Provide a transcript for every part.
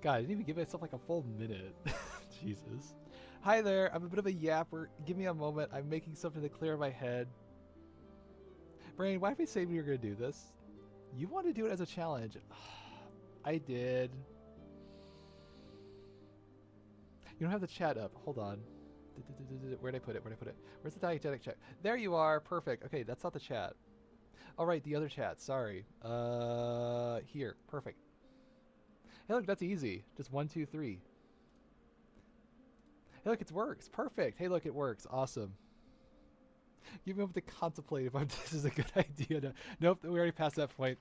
God, I didn't even give myself like a full minute. Jesus. Hi there, I'm a bit of a yapper. Give me a moment. I'm making something to clear my head. Brain, why did we say we were going to do this? You want to do it as a challenge. I did. You don't have the chat up. Hold on. Where'd I put it? Where'd I put it? Where's the diegetic chat? There you are. Perfect. Okay, that's not the chat. All right, the other chat. Sorry. Here. Perfect. Hey, look, that's easy. Just 1, 2, 3. Hey, look, it works. Perfect. Hey, look, it works. Awesome. Give me a moment to contemplate if this is a good idea. Nope, we already passed that point.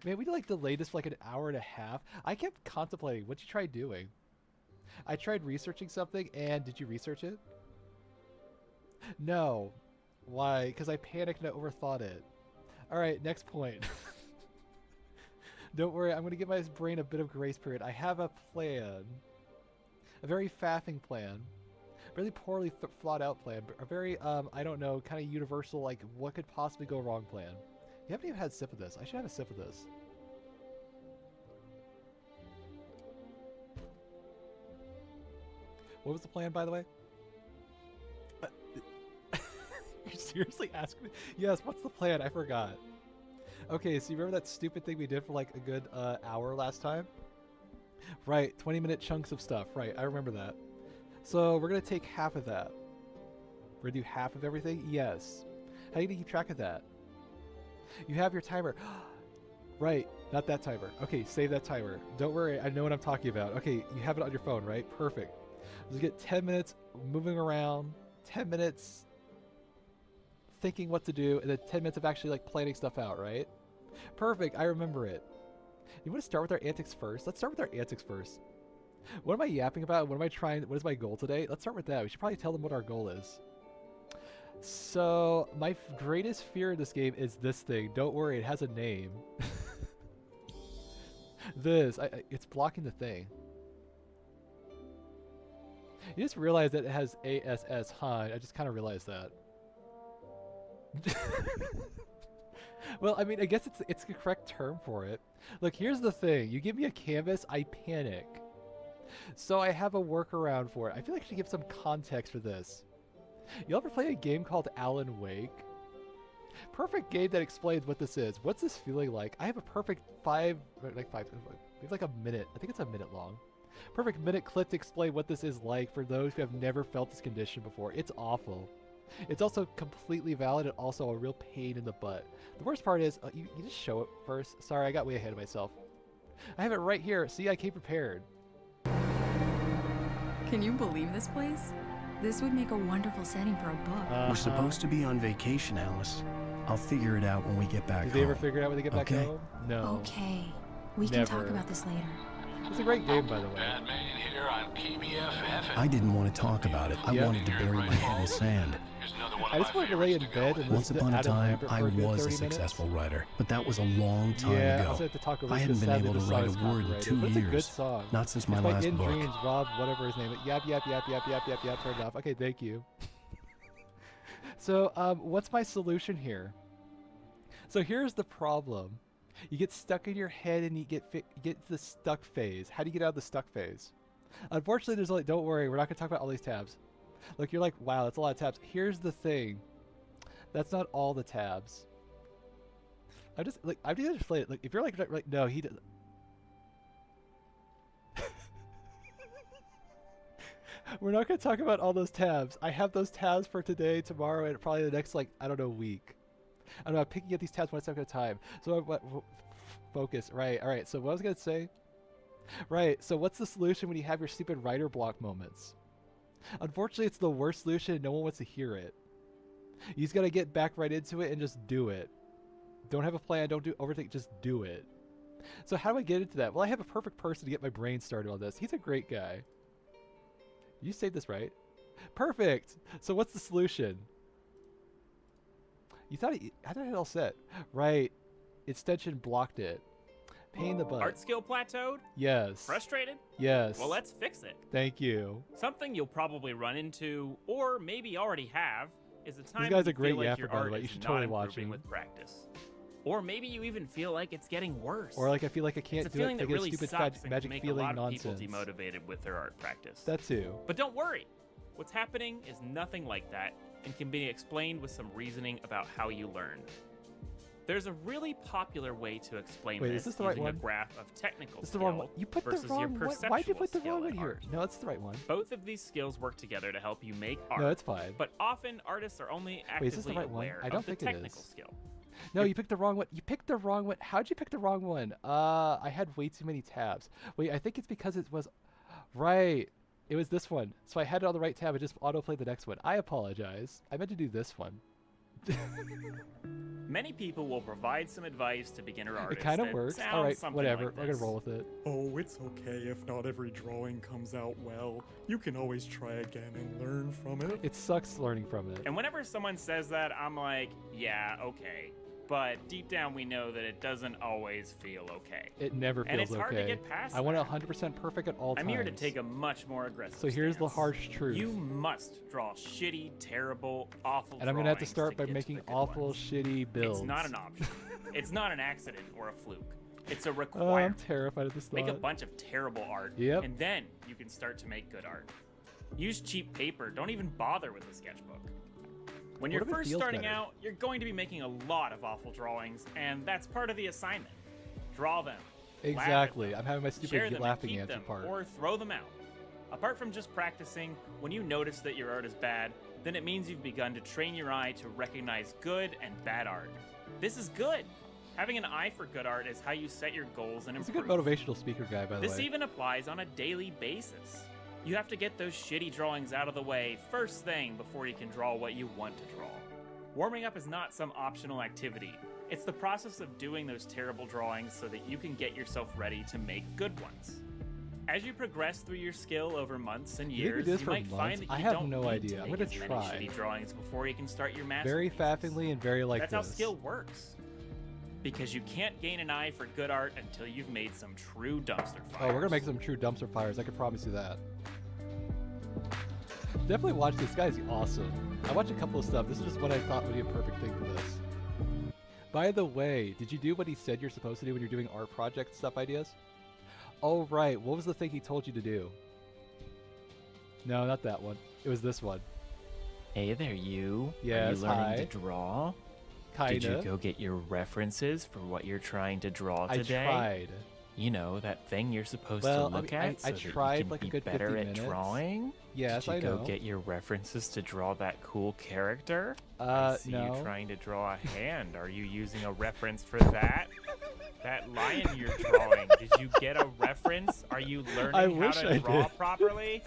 Man, we like delayed this for like an hour and a half. I kept contemplating. What'd you try doing? I tried researching something, and did you research it? No. Why? Because I panicked and I overthought it. All right, next point. Don't worry, I'm going to give my brain a bit of grace period. I have a plan. A very faffing plan. Really poorly thought out plan. A very, I don't know, kind of universal, like, what could possibly go wrong plan. You haven't even had a sip of this. I should have a sip of this. What was the plan, by the way? You're seriously asking me? Yes, what's the plan? I forgot. Okay, so you remember that stupid thing we did for like a good hour last time? Right, 20-minute chunks of stuff. Right, I remember that. So we're going to take half of that. We're going to do half of everything? Yes. How are you going to keep track of that? You have your timer. Right, not that timer. Okay, save that timer. Don't worry, I know what I'm talking about. Okay, you have it on your phone, right? Perfect. Just get 10 minutes moving around, 10 minutes thinking what to do, and then 10 minutes of actually like planning stuff out, right? Perfect, I remember it. You want to start with our antics first? Let's start with our antics first. What am I yapping about? What am I trying? What is my goal today? Let's start with that. We should probably tell them what our goal is. So, my greatest fear in this game is this thing. Don't worry, it has a name. This, it's blocking the thing. You just realize that it has ASS, huh? I just kind of realized that. Well, I mean, I guess it's the correct term for it. Look, here's the thing. You give me a canvas, I panic. So I have a workaround for it. I feel like I should give some context for this. You ever play a game called Alan Wake? Perfect game that explains what this is. What's this feeling like? I have a perfect maybe like a minute. I think it's a minute long. Perfect minute clip to explain what this is like for those who have never felt this condition before. It's awful. It's also completely valid and also a real pain in the butt. The worst part is, you just show it first. Sorry, I got way ahead of myself. I have it right here. See, I came prepared. Can you believe this place? This would make a wonderful setting for a book. We're supposed to be on vacation, Alice. I'll figure it out when we get back home. Did they ever figure it out when they get back home? No. Okay. We can talk about this later. It's a great game, by the way. Batman here on PBF. I didn't want to talk about it. I wanted to bury my head in sand. I just wanted to lay in bed and Once upon a time, I was a successful writer, but that was a long time ago. I hadn't been able to write a word in 2 years. It's a good song. Not since my it's last In book. Dreams, Rob, whatever his name is. Yap, turn it off. Okay, thank you. So, what's my solution here? So here's the problem. You get stuck in your head and you get to the stuck phase. How do you get out of the stuck phase? Unfortunately, there's only, don't worry, we're not going to talk about all these tabs. Look, you're like, wow, that's a lot of tabs. Here's the thing. That's not all the tabs. I'm just going to explain it. Like, if you're like, no, he doesn't. We're not going to talk about all those tabs. I have those tabs for today, tomorrow, and probably the next, like, I don't know, week. I don't know, I'm picking up these tabs one step at a time. So, focus. Right, all right. So, what I was going to say. Right, so what's the solution when you have your stupid writer block moments? Unfortunately, it's the worst solution and no one wants to hear it. You just got to get back right into it and just do it. Don't have a plan, don't overthink, just do it. So how do I get into that? Well, I have a perfect person to get my brain started on this. He's a great guy. You saved this, right? Perfect! So what's the solution? You thought I thought it all set. Right. Extension blocked it. Pain in the butt. Art skill plateaued? Yes. Frustrated? Yes. Well, let's fix it. Thank you. Something you'll probably run into, or maybe already have, is the time this guy's when a great you feel like yapper, your by the art way. You is should not totally watch improving him. with practice. Or maybe you even feel like it's getting worse. Or like I feel like I can't it's a do it. feeling that really stupid sucks and magic can make feeling a lot of nonsense. people demotivated with their art practice. That too. But don't worry. What's happening is nothing like that and can be explained with some reasoning about how you learn. There's a really popular way to explain Wait, this is this the right using one? a graph of technical This is the wrong one. skill You put the versus your wrong one. perceptual Why'd you put the skill wrong one in here? art. No, that's the right one. Both of these skills work together to help you make art. No, it's fine. But often artists are only Wait, is this the actively right one? aware I don't of the think it technical is. skill. No, you picked the wrong one. You picked the wrong one. How'd you pick the wrong one? I had way too many tabs. Wait, I think it's because it was... Right. It was this one. So I had it on the right tab. It just autoplayed the next one. I apologize. I meant to do this one. Many people will provide some advice to beginner artists. It kind of works. All right, whatever. Like we're going to roll with it. Oh, it's okay if not every drawing comes out well. You can always try again and learn from it. It sucks learning from it. And whenever someone says that, I'm like, yeah, okay. But deep down, we know that it doesn't always feel okay. It never feels okay. And it's hard to get past I want that. 100% perfect at all times. I'm here to take a much more aggressive So here's the stance. harsh truth. You must draw shitty, terrible, awful And I'm going to have to drawings start by get to making the good awful, ones. shitty builds. It's not an option. It's not an accident or a fluke. It's a Oh, I'm requirement. terrified of this thought. Make a bunch of terrible art, Yep. and then you can start to make good art. Use cheap paper. Don't even bother with a sketchbook. When you're What if it first feels starting better? out, you're going to be making a lot of awful drawings, and that's part of the assignment. Draw them. laugh at Exactly. them, I'm having my share stupid them, laughing and keep answer them, part. or throw them out. Apart from just practicing, when you notice that your art is bad, then it means you've begun to train your eye to recognize good and bad art. This is good. Having an eye for good art is how you set your goals and He's a improve. good motivational speaker guy, by the This way. even applies on a daily basis. You have to get those shitty drawings out of the way first thing before you can draw what you want to draw. Warming up is not some optional activity. It's the process of doing those terrible drawings so that you can get yourself ready to make good ones. As you progress through your skill over months and You think we years, do this you for might months? find that I you have don't no need idea. to I'm make gonna as many try. shitty drawings before you can start your Very masterpieces. faffingly and very like That's this. how skill works. Because you can't gain an eye for good art until you've made some true dumpster fires. Oh, we're gonna make some true dumpster fires. I can promise you that. Definitely watch this. Guy's awesome. I watched a couple of stuff. This is just what I thought would be a perfect thing for this. By the way, did you do what he said you're supposed to do when you're doing art project stuff ideas? Oh, right. What was the thing he told you to do? No, not that one. It was this one. Hey there, you. Yes, Are you learning hi. to draw? Kinda. Did you go get your references for what you're trying to draw I today? tried. You know, that thing you're supposed Well, to I look mean, at so I that tried you can like a be good better 50 at minutes. drawing? Yes, Did you I go know. get your references to draw that cool character? I see No. you trying to draw a hand. Are you using a reference for that? That lion you're drawing, did you get a reference? Are you learning I how wish to I draw did. properly?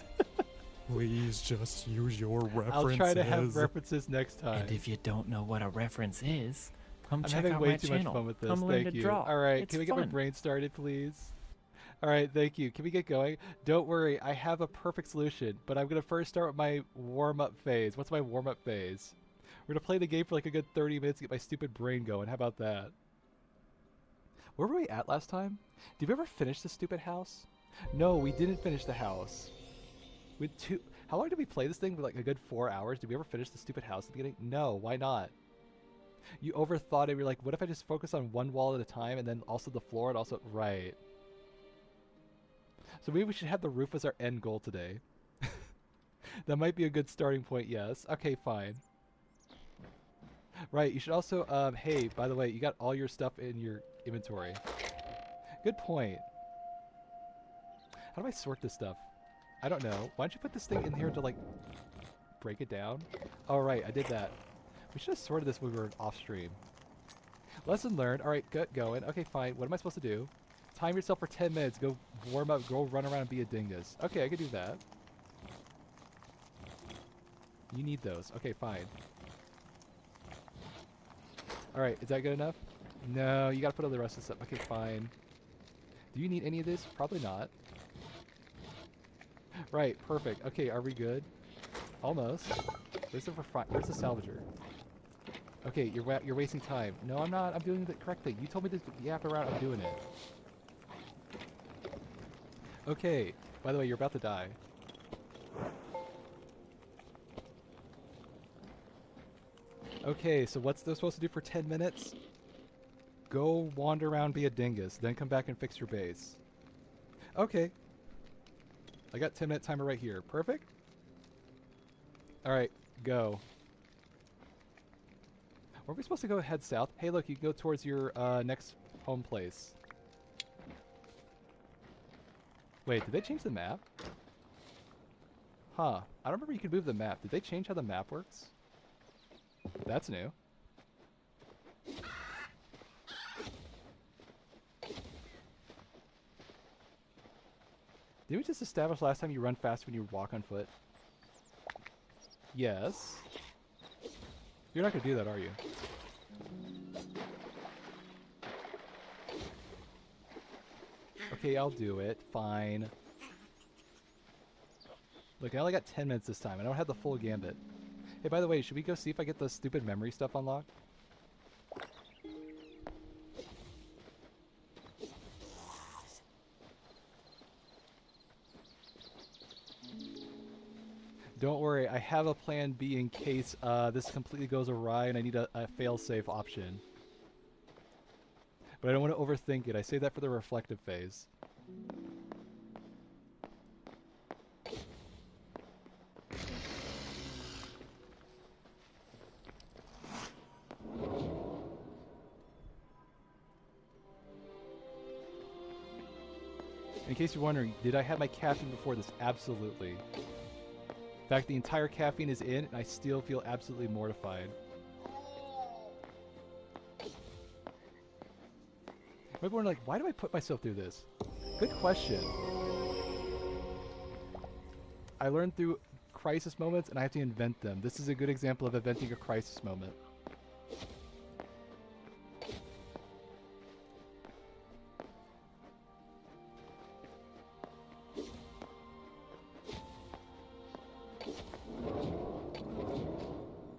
Please just use your references. I'll try to have references next time. And if you don't know what a reference is, come I'm check having out way my too channel. much fun with this. Come learn Thank to you. draw. All right, It's can we get my fun. brain started, please? All right, thank you. Can we get going? Don't worry, I have a perfect solution, but I'm going to first start with my warm-up phase. What's my warm-up phase? We're going to play the game for like a good 30 minutes to get my stupid brain going. How about that? Where were we at last time? Did we ever finish the stupid house? No, we didn't finish the house. How long did we play this thing? For like a good 4 hours? Did we ever finish the stupid house at the beginning? No, why not? You overthought it. You're like, what if I just focus on one wall at a time and then also the floor and also... Right. So maybe we should have the roof as our end goal today. That might be a good starting point, yes. Okay, fine. Right, you should also... hey, by the way, you got all your stuff in your inventory. Good point. How do I sort this stuff? I don't know. Why don't you put this thing in here to, like, break it down? Oh, right, I did that. We should have sorted this when we were off stream. Lesson learned. All right, get going. Okay, fine. What am I supposed to do? Time yourself for 10 minutes. Go warm up. Go run around and be a dingus. Okay, I can do that. You need those. Okay, fine. All right, is that good enough? No, you got to put all the rest of the stuff. Okay, fine. Do you need any of this? Probably not. Right, perfect. Okay, are we good? Almost. Where's the salvager? Okay, you're wasting time. No, I'm not. I'm doing the correct thing. You told me to yap around. I'm doing it. Okay. By the way, you're about to die. Okay, so what's they're supposed to do for 10 minutes? Go wander around, be a dingus, then come back and fix your base. Okay. I got 10-minute timer right here. Perfect? Alright, go. Were we supposed to go head south? Hey, look, you can go towards your next home place. Wait, did they change the map? Huh. I don't remember you could move the map. Did they change how the map works? That's new. Did we just establish last time you run fast when you walk on foot? Yes. You're not going to do that, are you? Okay, I'll do it. Fine. Look, I only got 10 minutes this time. I don't have the full gambit. Hey, by the way, should we go see if I get the stupid memory stuff unlocked? Don't worry, I have a plan B in case this completely goes awry and I need a fail-safe option. But I don't want to overthink it. I save that for the reflective phase. In case you're wondering, did I have my caffeine before this? Absolutely. In fact, the entire caffeine is in, and I still feel absolutely mortified. Maybe wondering, like, why do I put myself through this? Good question. I learned through crisis moments, and I have to invent them. This is a good example of inventing a crisis moment.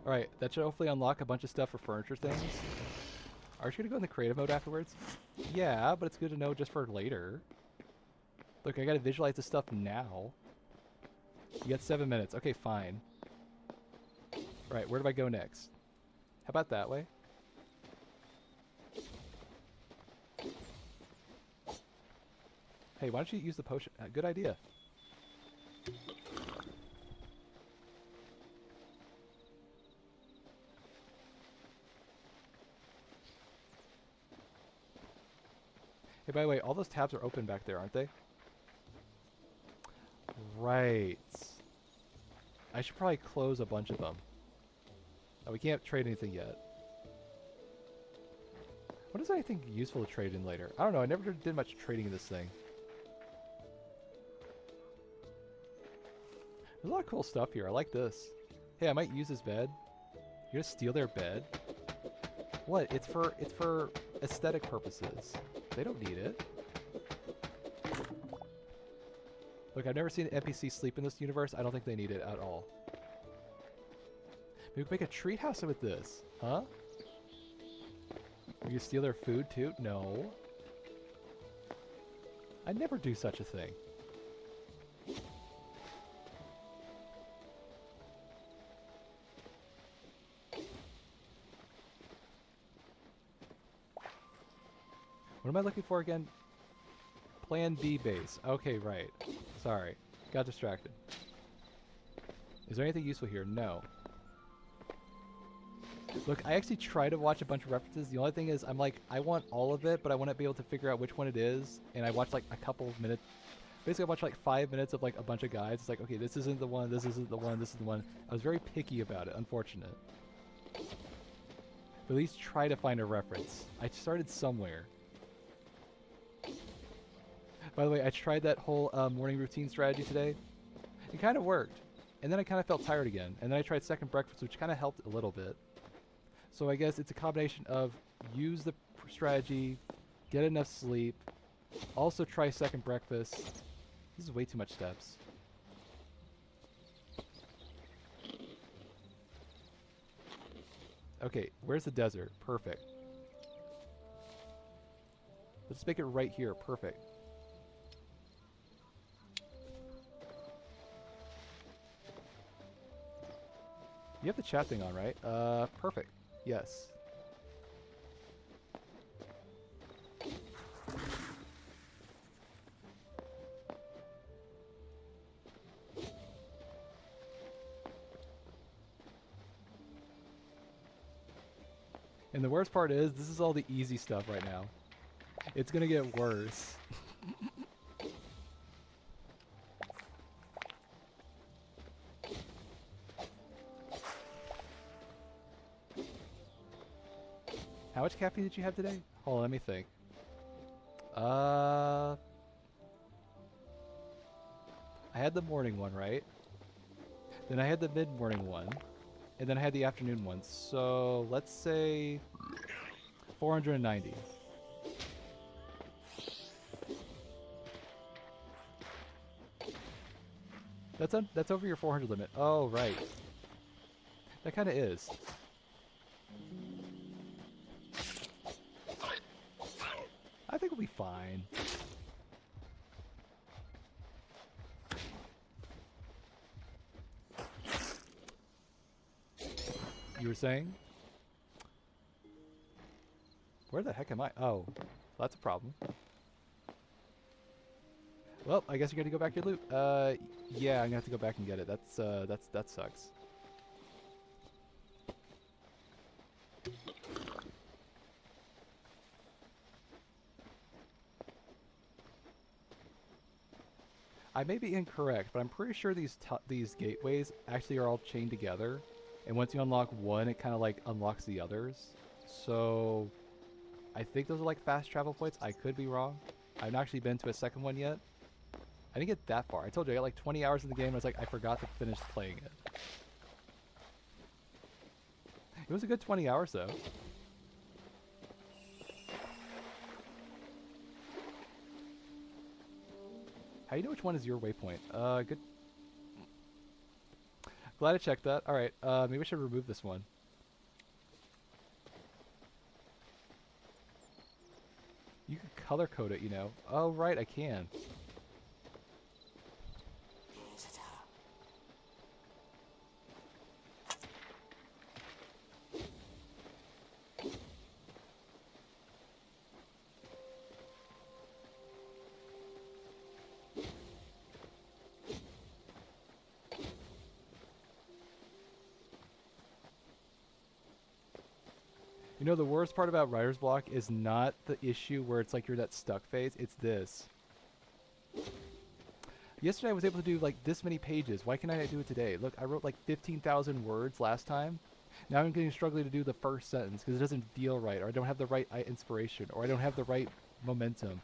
Alright, that should hopefully unlock a bunch of stuff for furniture things. Are you going to go in the creative mode afterwards? Yeah, but it's good to know just for later. Look, I got to visualize this stuff now. You got 7 minutes. Okay, fine. Alright, where do I go next? How about that way? Hey, why don't you use the potion? Good idea. Hey, by the way, all those tabs are open back there, aren't they? Right. I should probably close a bunch of them. Oh, we can't trade anything yet. What is anything useful to trade in later? I don't know. I never did much trading in this thing. There's a lot of cool stuff here. I like this. Hey, I might use this bed. You're gonna steal their bed? What? It's for aesthetic purposes. They don't need it. Look, I've never seen an NPC sleep in this universe. I don't think they need it at all. Maybe we can make a treehouse with this. Huh? Will you steal their food too? No. I'd never do such a thing. What am I looking for again? Plan B base. Okay, right. Sorry. Got distracted. Is there anything useful here? No. Look, I actually try to watch a bunch of references. The only thing is, I'm like, I want all of it, but I want to be able to figure out which one it is. And I watch like a couple of minutes. Basically, I watch like 5 minutes of like a bunch of guides. It's like, okay, this isn't the one, this isn't the one, this is the one. I was very picky about it, unfortunate. But at least try to find a reference. I started somewhere. By the way, I tried that whole morning routine strategy today. It kind of worked. And then I kind of felt tired again. And then I tried second breakfast, which kind of helped a little bit. So I guess it's a combination of use the strategy, get enough sleep, also try second breakfast. This is way too much steps. Okay, where's the desert? Perfect. Let's make it right here. Perfect. You have the chat thing on, right? Perfect. Yes. And the worst part is, this is all the easy stuff right now. It's gonna get worse. How much caffeine did you have today? Hold on, let me think. I had the morning one, right? Then I had the mid-morning one. And then I had the afternoon one. So, let's say 490. That's over your 400 limit. Oh, right. That kind of is. I think we'll be fine. You were saying? Where the heck am I? Oh, that's a problem. Well, I guess you're gonna go back to your loot. Yeah, I'm gonna have to go back and get it. That sucks. I may be incorrect, but I'm pretty sure these gateways actually are all chained together, and once you unlock one, it kind of like unlocks the others. So, I think those are like fast travel points. I could be wrong. I've not actually been to a second one yet. I didn't get that far. I told you I got like 20 hours in the game. And I was like, I forgot to finish playing it. It was a good 20 hours though. How do you know which one is your waypoint? Good. Glad I checked that. Alright, maybe I should remove this one. You can color code it, you know. Oh, right, I can. You know, the worst part about writer's block is not the issue where it's like you're that stuck phase, it's this. Yesterday I was able to do like this many pages. Why can't I do it today? Look, I wrote like 15,000 words last time. Now I'm struggling to do the first sentence because it doesn't feel right, or I don't have the right inspiration, or I don't have the right momentum.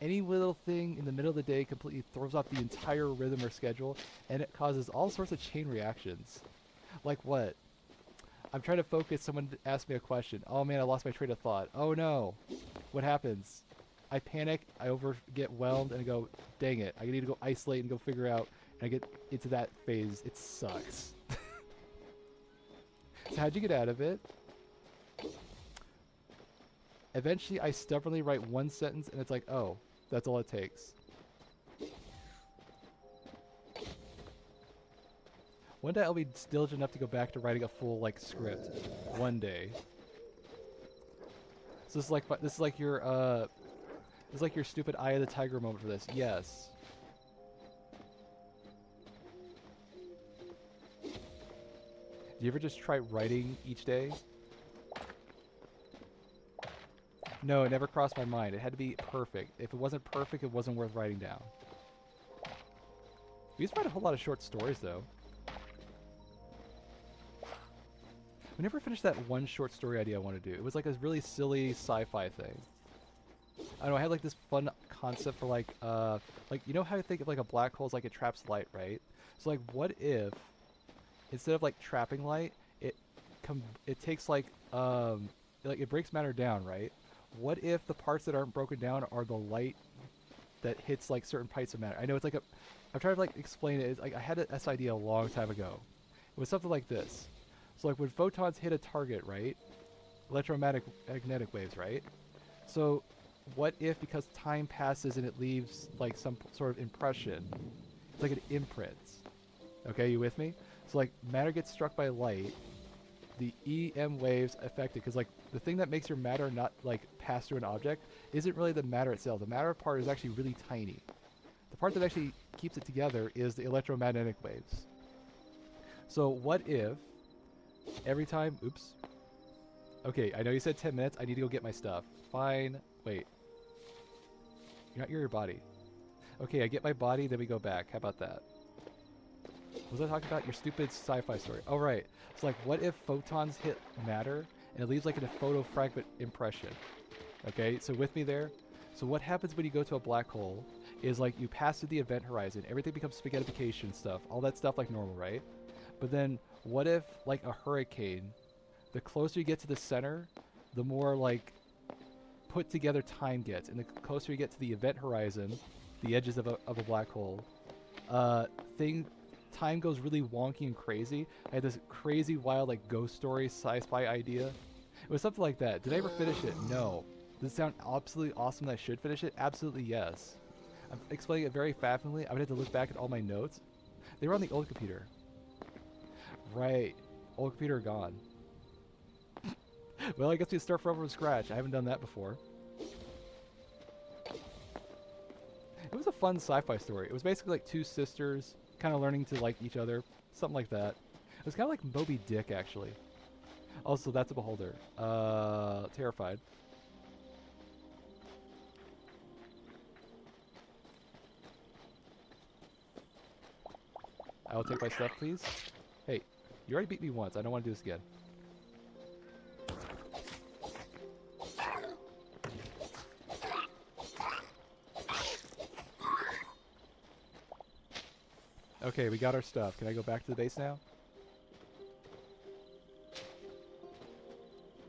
Any little thing in the middle of the day completely throws off the entire rhythm or schedule, and it causes all sorts of chain reactions. Like what? I'm trying to focus, someone asked me a question. Oh man, I lost my train of thought. Oh no. What happens? I panic, I get whelmed, and I go, dang it, I need to go isolate and go figure out, and I get into that phase. It sucks. So how'd you get out of it? Eventually, I stubbornly write one sentence, and it's like, oh, that's all it takes. One day I'll be diligent enough to go back to writing a full like script. One day. So this is like your stupid Eye of the Tiger moment for this. Yes. Do you ever just try writing each day? No, it never crossed my mind. It had to be perfect. If it wasn't perfect, it wasn't worth writing down. We used to write a whole lot of short stories though. We never finished that one short story idea I wanted to do. It was like a really silly sci-fi thing. I don't know, I had like this fun concept for like you know how I think of like a black hole is like it traps light, right? So like what if instead of like trapping light, it takes like it breaks matter down, right? What if the parts that aren't broken down are the light that hits like certain parts of matter? I know it's like I'm trying to like explain it. It's like I had this idea a long time ago. It was something like this. So like when photons hit a target, right? Electromagnetic waves, right? So what if because time passes and it leaves like some sort of impression? It's like an imprint. Okay, you with me? So like matter gets struck by light, the EM waves affect it because like the thing that makes your matter not like pass through an object isn't really the matter itself. The matter part is actually really tiny. The part that actually keeps it together is the electromagnetic waves. So what if every time, oops, Okay, I know you said 10 minutes. I need to go get my stuff. Fine. Wait. You're not your body. Okay, I get my body, then we go back. How about that? What was I talking about? Your stupid sci-fi story. Oh, right. It's like, what if photons hit matter and it leaves like a photo fragment impression? Okay, so with me there. So what happens when you go to a black hole is like you pass through the event horizon. Everything becomes spaghettification stuff. All that stuff like normal, right? But then what if like a hurricane, the closer you get to the center, the more like put together time gets. And the closer you get to the event horizon, the edges of a black hole, time goes really wonky and crazy. I had this crazy wild like ghost story sci-fi idea. It was something like that. Did I ever finish it? No. Does it sound absolutely awesome that I should finish it? Absolutely yes. I'm explaining it very faffingly. I would have to look back at all my notes. They were on the old computer. Right. Old computer gone. Well, I guess we start from scratch. I haven't done that before. It was a fun sci-fi story. It was basically like two sisters kind of learning to like each other. Something like that. It was kind of like Moby Dick, actually. Also, that's a beholder. Terrified. I will take my stuff, please. Hey, you already beat me once. I don't want to do this again. Okay, we got our stuff. Can I go back to the base now?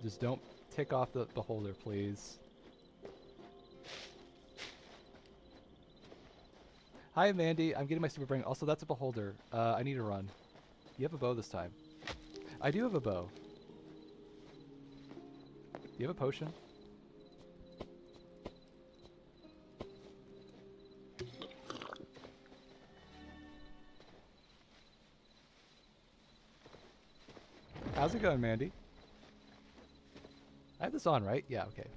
Just don't tick off the beholder, please. Hi, Mandy. I'm getting my super brain. Also, that's a beholder. I need to run. You have a bow this time. I do have a bow. Do you have a potion? How's it going, Mandy? I have this on, right? Yeah, okay.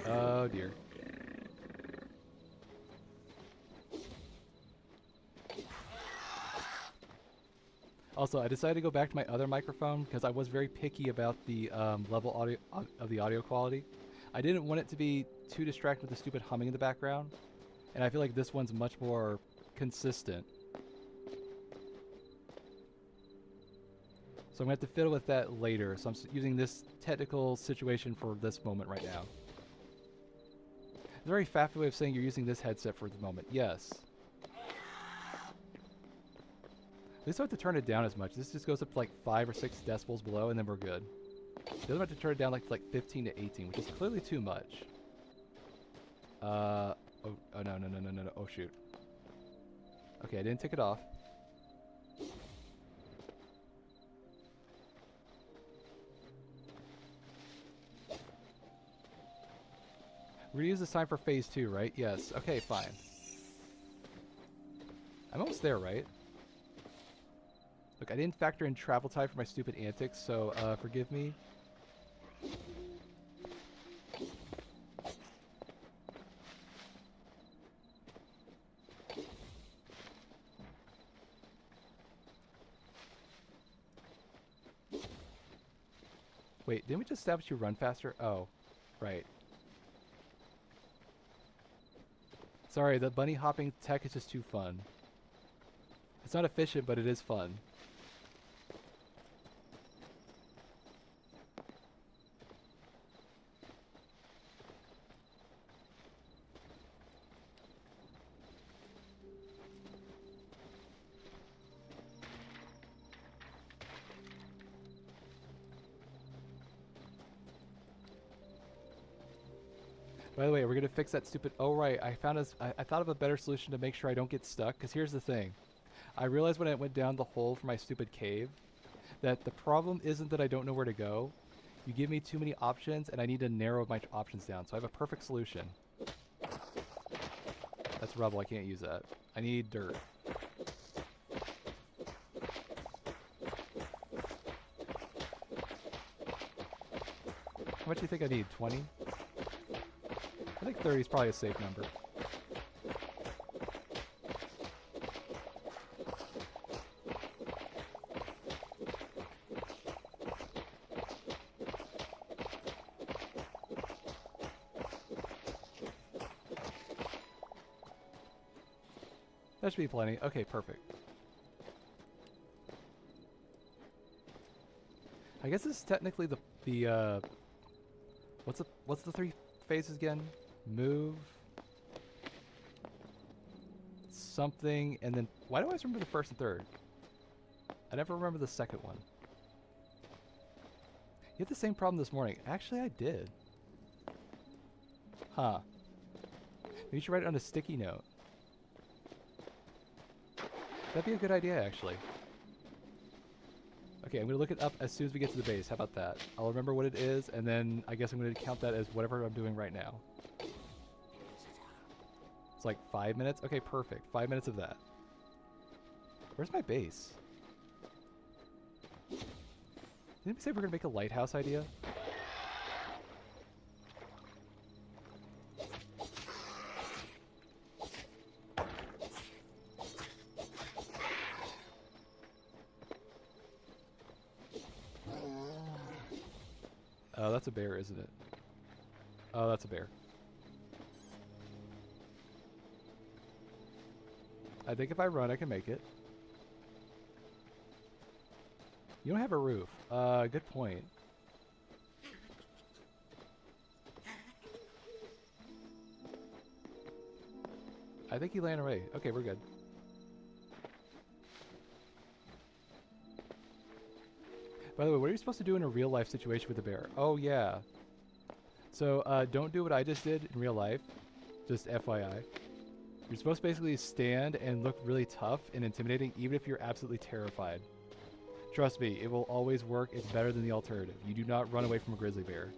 Oh, dear. Also, I decided to go back to my other microphone because I was very picky about the level audio of the audio quality. I didn't want it to be too distracted with the stupid humming in the background, and I feel like this one's much more consistent. So I'm going to have to fiddle with that later. So I'm using this technical situation for this moment right now. It's a very faffy way of saying you're using this headset for the moment. Yes. At least I don't have to turn it down as much. This just goes up to like 5 or 6 decibels below, and then we're good. The other one have to turn it down like 15 to 18, which is clearly too much. Oh no. Oh shoot. Okay, I didn't take it off. We're gonna use this time for phase 2, right? Yes. Okay, fine. I'm almost there, right? Look, I didn't factor in travel time for my stupid antics, so forgive me. Wait, didn't we just establish you run faster? Oh, right. Sorry, the bunny hopping tech is just too fun. It's not efficient, but it is fun. By the way, we're gonna fix that stupid. Oh right, I thought of a better solution to make sure I don't get stuck. Cause here's the thing, I realized when I went down the hole for my stupid cave, that the problem isn't that I don't know where to go. You give me too many options, and I need to narrow my options down. So I have a perfect solution. That's rubble. I can't use that. I need dirt. How much do you think I need? 20? I think 30 is probably a safe number. That should be plenty. Okay, perfect. I guess this is technically the what's the 3 phases again? Move, something, and then why do I always remember the first and third? I never remember the second one. You had the same problem this morning. Actually, I did. Huh. Maybe you should write it on a sticky note. That'd be a good idea, actually. Okay, I'm going to look it up as soon as we get to the base. How about that? I'll remember what it is, and then I guess I'm going to count that as whatever I'm doing right now. It's like 5 minutes? Okay, perfect. 5 minutes of that. Where's my base? Didn't we say we're going to make a lighthouse idea? Oh, that's a bear, isn't it? Oh, that's a bear. I think if I run, I can make it. You don't have a roof. Good point. I think he ran away. Okay, we're good. By the way, what are you supposed to do in a real life situation with a bear? Oh, yeah. So, don't do what I just did in real life. Just FYI. You're supposed to basically stand and look really tough and intimidating, even if you're absolutely terrified. Trust me, it will always work. It's better than the alternative. You do not run away from a grizzly bear.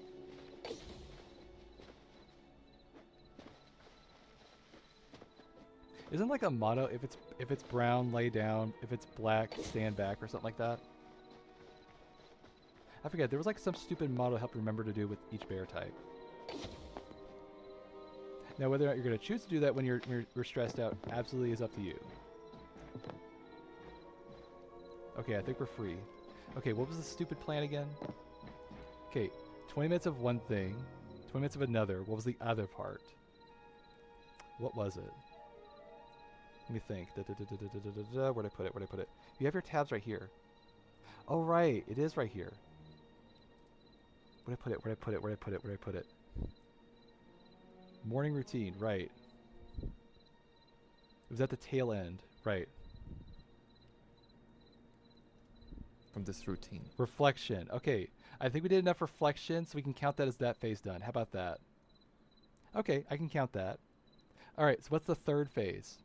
Isn't like a motto, if it's brown, lay down, if it's black, stand back, or something like that? I forget, there was like some stupid motto to help you remember to do with each bear type. Now whether or not you're going to choose to do that when you're stressed out absolutely is up to you. Okay, I think we're free. Okay, what was the stupid plan again? Okay, 20 minutes of one thing, 20 minutes of another. What was the other part? What was it? Let me think. Where'd I put it? Where'd I put it? You have your tabs right here. Oh, right. It is right here. Where'd I put it? Where'd I put it? Where'd I put it? Where'd I put it? Morning routine. Right. It was at the tail end. Right. From this routine. Reflection. Okay. I think we did enough reflection, so we can count that as that phase done. How about that? Okay, I can count that. All right, so what's the third phase?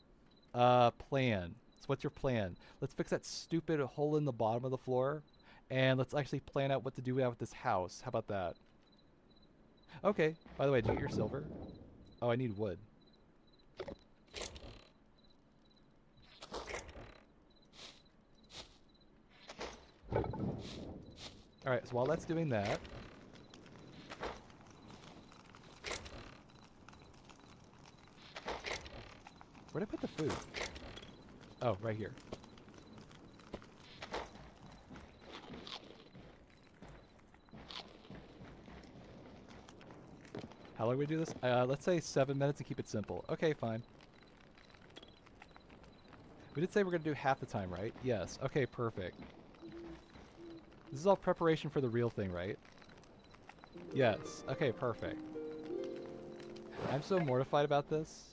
Plan. So what's your plan? Let's fix that stupid hole in the bottom of the floor, and let's actually plan out what to do with this house. How about that? Okay. By the way, did you get your silver? Oh, I need wood. Alright, so while that's doing that, where'd I put the food? Oh, right here. How long do we do this? Let's say 7 minutes and keep it simple. Okay, fine. We did say we're going to do half the time, right? Yes. Okay, perfect. This is all preparation for the real thing, right? Yes. Okay, perfect. I'm so mortified about this.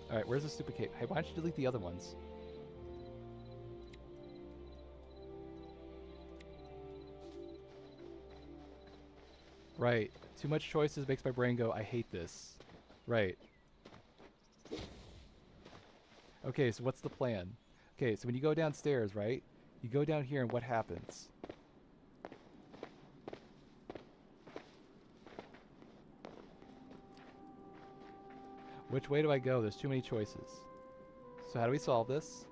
Alright, where's the stupid cape? Hey, why don't you delete the other ones? Right. Too much choices makes my brain go, I hate this. Right. Okay, so what's the plan? Okay, so when you go downstairs, right? You go down here and what happens? Which way do I go? There's too many choices. So how do we solve this?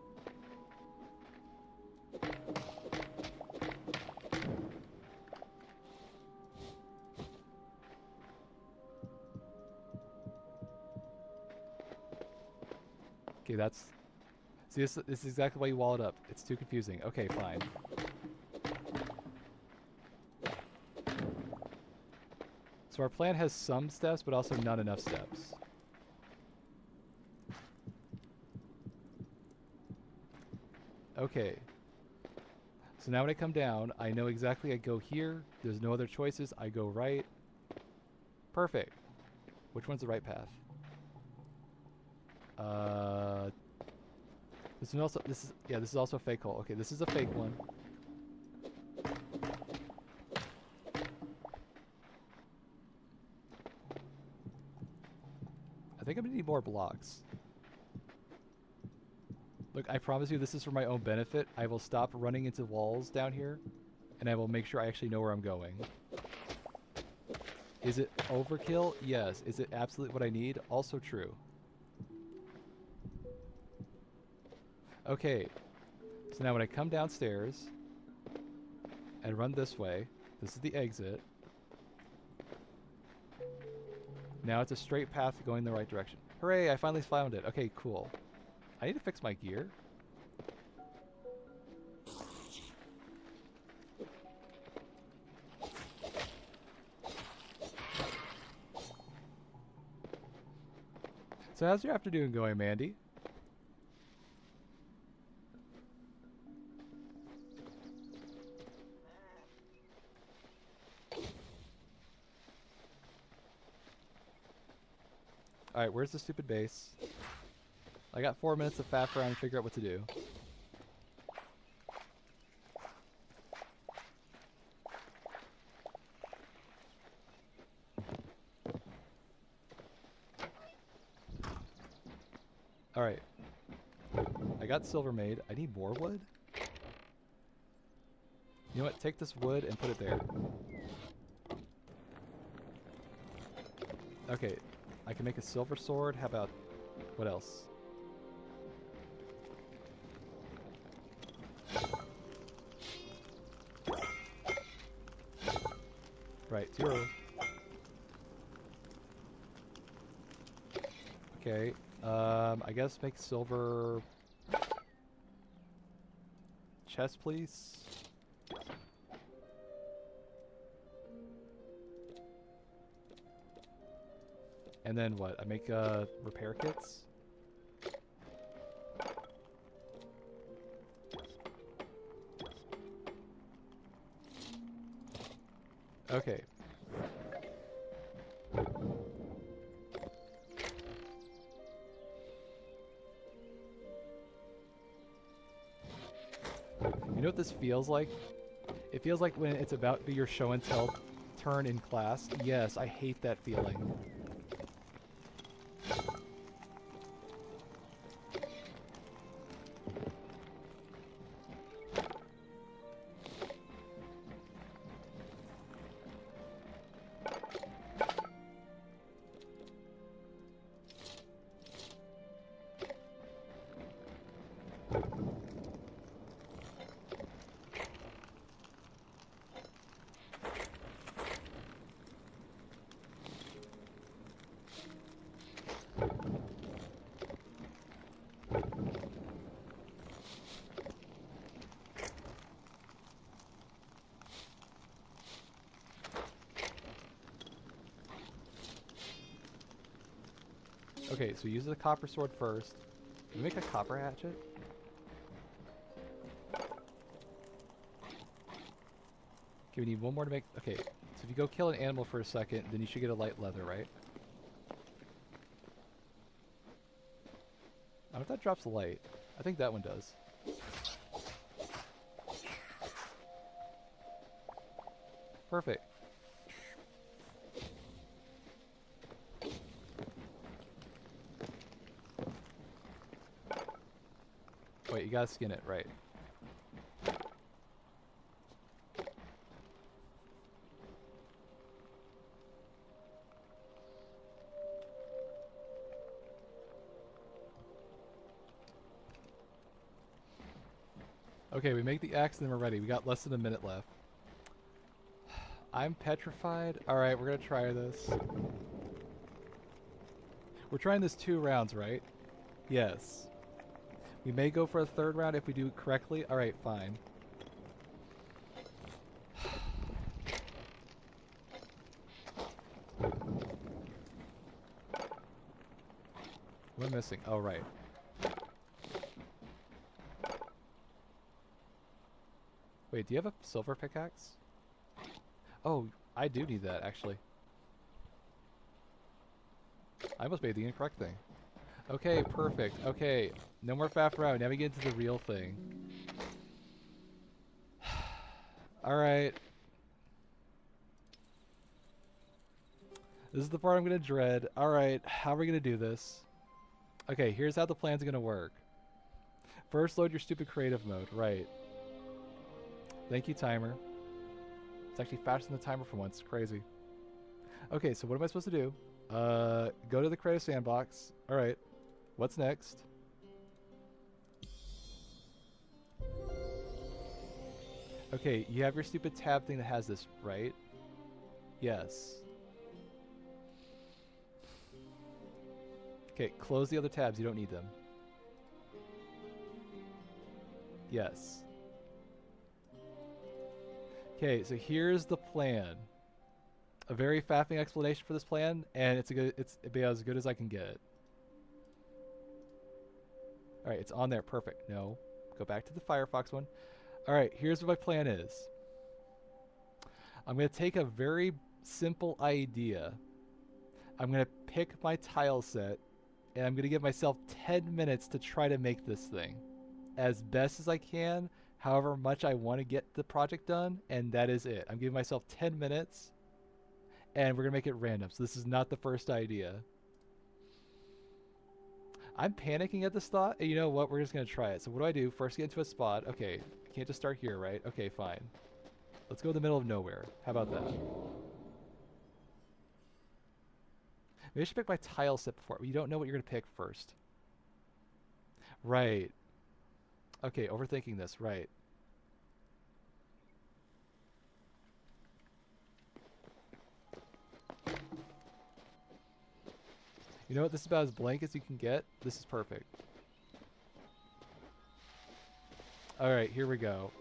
Okay, that's... See, this is exactly why you wall it up. It's too confusing. Okay, fine. So our plan has some steps, but also not enough steps. Okay. So now when I come down, I know exactly I go here. There's no other choices. I go right. Perfect. Which one's the right path? This is also a fake hole. Okay, this is a fake one. I think I'm gonna need more blocks. Look, I promise you this is for my own benefit. I will stop running into walls down here, and I will make sure I actually know where I'm going. Is it overkill? Yes. Is it absolutely what I need? Also true. Okay, so now when I come downstairs and run this way, this is the exit. Now it's a straight path going the right direction. Hooray, I finally found it. Okay, cool. I need to fix my gear. So how's your afternoon going, Mandy? Alright, where's the stupid base? I got 4 minutes to faff around and figure out what to do. Alright. I got silver made. I need more wood? You know what? Take this wood and put it there. Okay. I can make a silver sword. How about... what else? Right, 0. Okay. I guess make silver... chest, please. And then what? I make repair kits? Okay. You know what this feels like? It feels like when it's about to be your show and tell turn in class. Yes, I hate that feeling. Okay, so use the copper sword first. Can we make a copper hatchet? Okay, we need one more to make... Okay, so if you go kill an animal for a second, then you should get a light leather, right? I don't know if that drops light. I think that one does. Perfect. Wait, you gotta skin it, right. Okay, we make the axe and then we're ready. We got less than a minute left. I'm petrified. Alright, we're gonna try this. We're trying this 2 rounds, right? Yes. We may go for a third round if we do it correctly. Alright, fine. What am I missing? Oh, right. Wait, do you have a silver pickaxe? Oh, I do need that, actually. I almost made the incorrect thing. Okay, perfect. Okay, no more faff around. Now we get into the real thing. Alright. This is the part I'm going to dread. Alright, how are we going to do this? Okay, here's how the plan's going to work. First, load your stupid creative mode. Right. Thank you, timer. It's actually faster than the timer for once. Crazy. Okay, so what am I supposed to do? Go to the creative sandbox. Alright. What's next? Okay, you have your stupid tab thing that has this, right? Yes. Okay, close the other tabs. You don't need them. Yes. Okay, so here's the plan. A very faffing explanation for this plan, and it's as good as I can get it. Alright, it's on there. Perfect. No. Go back to the Firefox one. Alright, here's what my plan is. I'm going to take a very simple idea. I'm going to pick my tile set, and I'm going to give myself 10 minutes to try to make this thing as best as I can, however much I want to get the project done, and that is it. I'm giving myself 10 minutes, and we're going to make it random. So this is not the first idea. I'm panicking at this thought, and you know what? We're just going to try it. So what do I do? First, get into a spot. Okay, can't just start here, right? Okay, fine. Let's go to the middle of nowhere. How about that? Maybe I should pick my tile set before. You don't know what you're going to pick first. Right. Okay, overthinking this. Right. You know what? This is about as blank as you can get. This is perfect. Alright, here we go.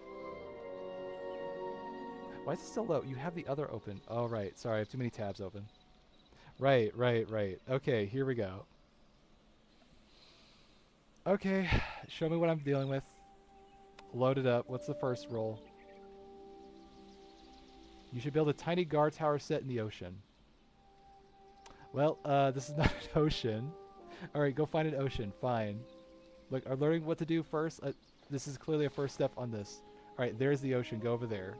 Why is it still low? You have the other open. Oh, right. Sorry, I have too many tabs open. Right. Okay, here we go. Okay, show me what I'm dealing with. Load it up. What's the first roll? You should build a tiny guard tower set in the ocean. Well, this is not an ocean. Alright, go find an ocean. Fine. Look, I'm learning what to do first. This is clearly a first step on this. Alright, there's the ocean. Go over there.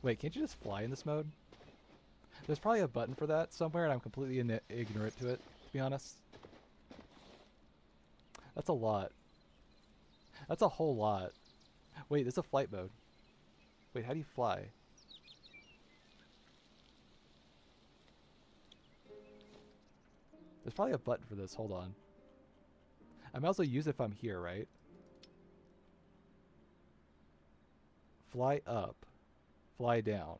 Wait, can't you just fly in this mode? There's probably a button for that somewhere, and I'm completely ignorant to it, to be honest. That's a lot. That's a whole lot. Wait, there's a flight mode. Wait, how do you fly? There's probably a button for this. Hold on. I might also use it if I'm here, right? Fly up. Fly down.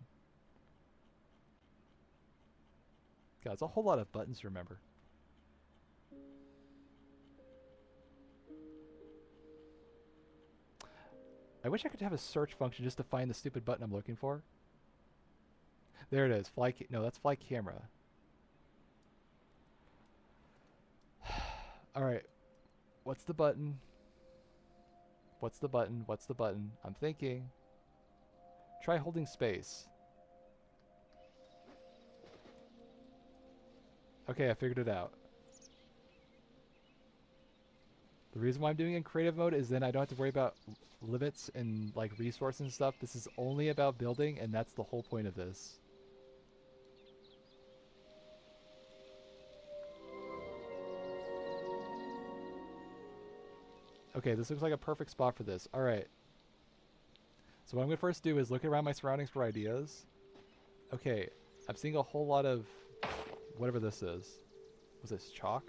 God, it's a whole lot of buttons to remember. I wish I could have a search function just to find the stupid button I'm looking for. There it is. No, that's fly camera. Alright. What's the button? What's the button? What's the button? I'm thinking. Try holding space. Okay, I figured it out. The reason why I'm doing it in creative mode is then I don't have to worry about limits and like resources and stuff. This is only about building, and that's the whole point of this. Okay, this looks like a perfect spot for this. Alright. So what I'm going to first do is look around my surroundings for ideas. Okay, I'm seeing a whole lot of whatever this is. Was this chalk?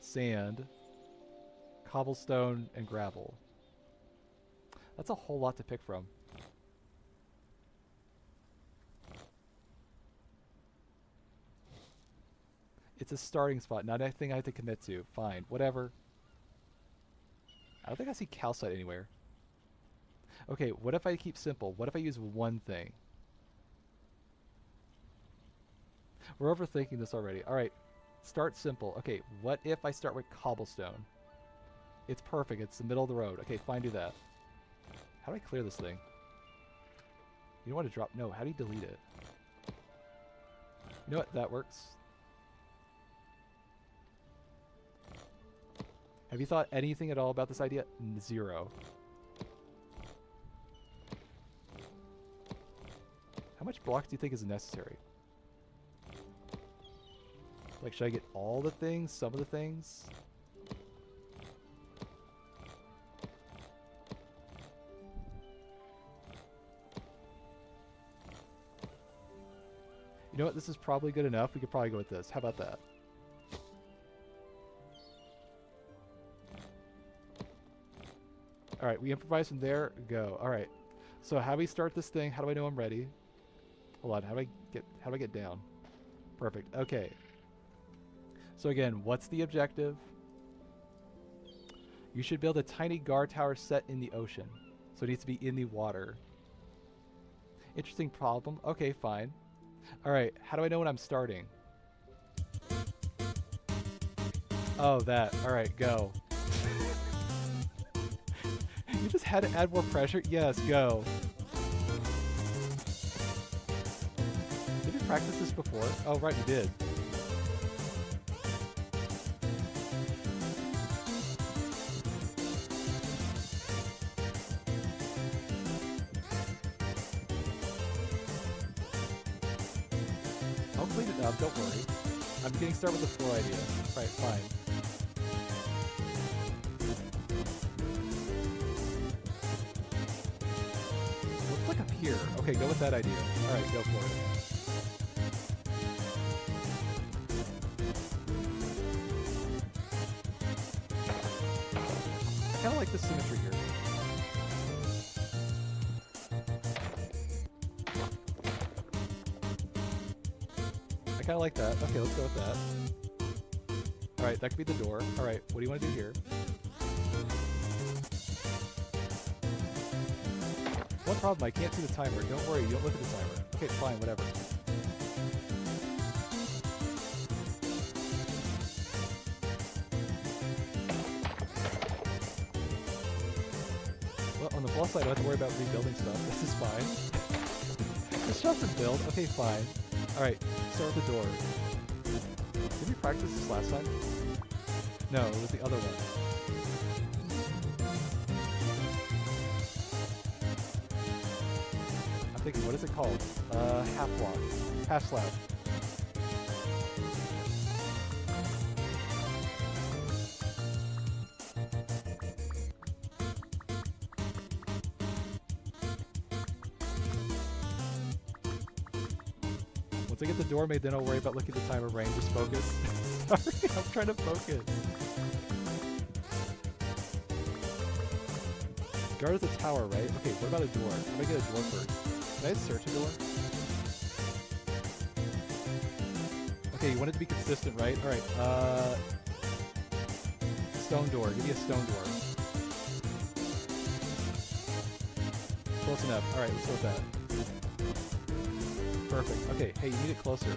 Sand. Cobblestone and gravel. That's a whole lot to pick from. It's a starting spot, not anything I have to commit to. Fine, whatever. I don't think I see calcite anywhere. Okay, what if I keep simple? What if I use one thing? We're overthinking this already. Alright, start simple. Okay, what if I start with cobblestone? It's perfect, it's the middle of the road. Okay, fine, do that. How do I clear this thing? You don't want to drop... No, how do you delete it? You know what? That works. Have you thought anything at all about this idea? Zero. How much blocks do you think is necessary? Like, should I get all the things? Some of the things? You know what? This is probably good enough. We could probably go with this. How about that? Alright, we improvise from there. Go. Alright. So how do we start this thing? How do I know I'm ready? Hold on. How do I get down? Perfect. Okay. So again, what's the objective? You should build a tiny guard tower set in the ocean. So it needs to be in the water. Interesting problem. Okay, fine. Alright, how do I know when I'm starting? Oh, that. Alright, go. You just had to add more pressure? Yes, go. Did we practice this before? Oh, right, we did. I'll clean it up, don't worry. I'm getting started with the floor idea. Right, fine. Looks like up here. Okay, go with that idea. Alright, go for it. I kinda like the symmetry here. I kind of like that. Okay, let's go with that. Alright, that could be the door. Alright, what do you want to do here? One problem, I can't see the timer. Don't worry, you don't look at the timer. Okay, fine, whatever. Well, on the plus side, I don't have to worry about rebuilding stuff. This is fine. This shop's a build. Okay, fine. Alright, start with the door. Did we practice this last time? No, it was the other one. I'm thinking, what is it called? Half block. Half slab. Once I get the door made, then I'll worry about looking at the timer. Rain, just focus. Sorry, I'm trying to focus. Guard is a tower, right? Okay, what about a door? How do I get a door first? Can I search a door? Okay, you want it to be consistent, right? Alright, stone door. Give me a stone door. Close enough. Alright, let's go with that. Perfect. Okay, hey, you need it closer.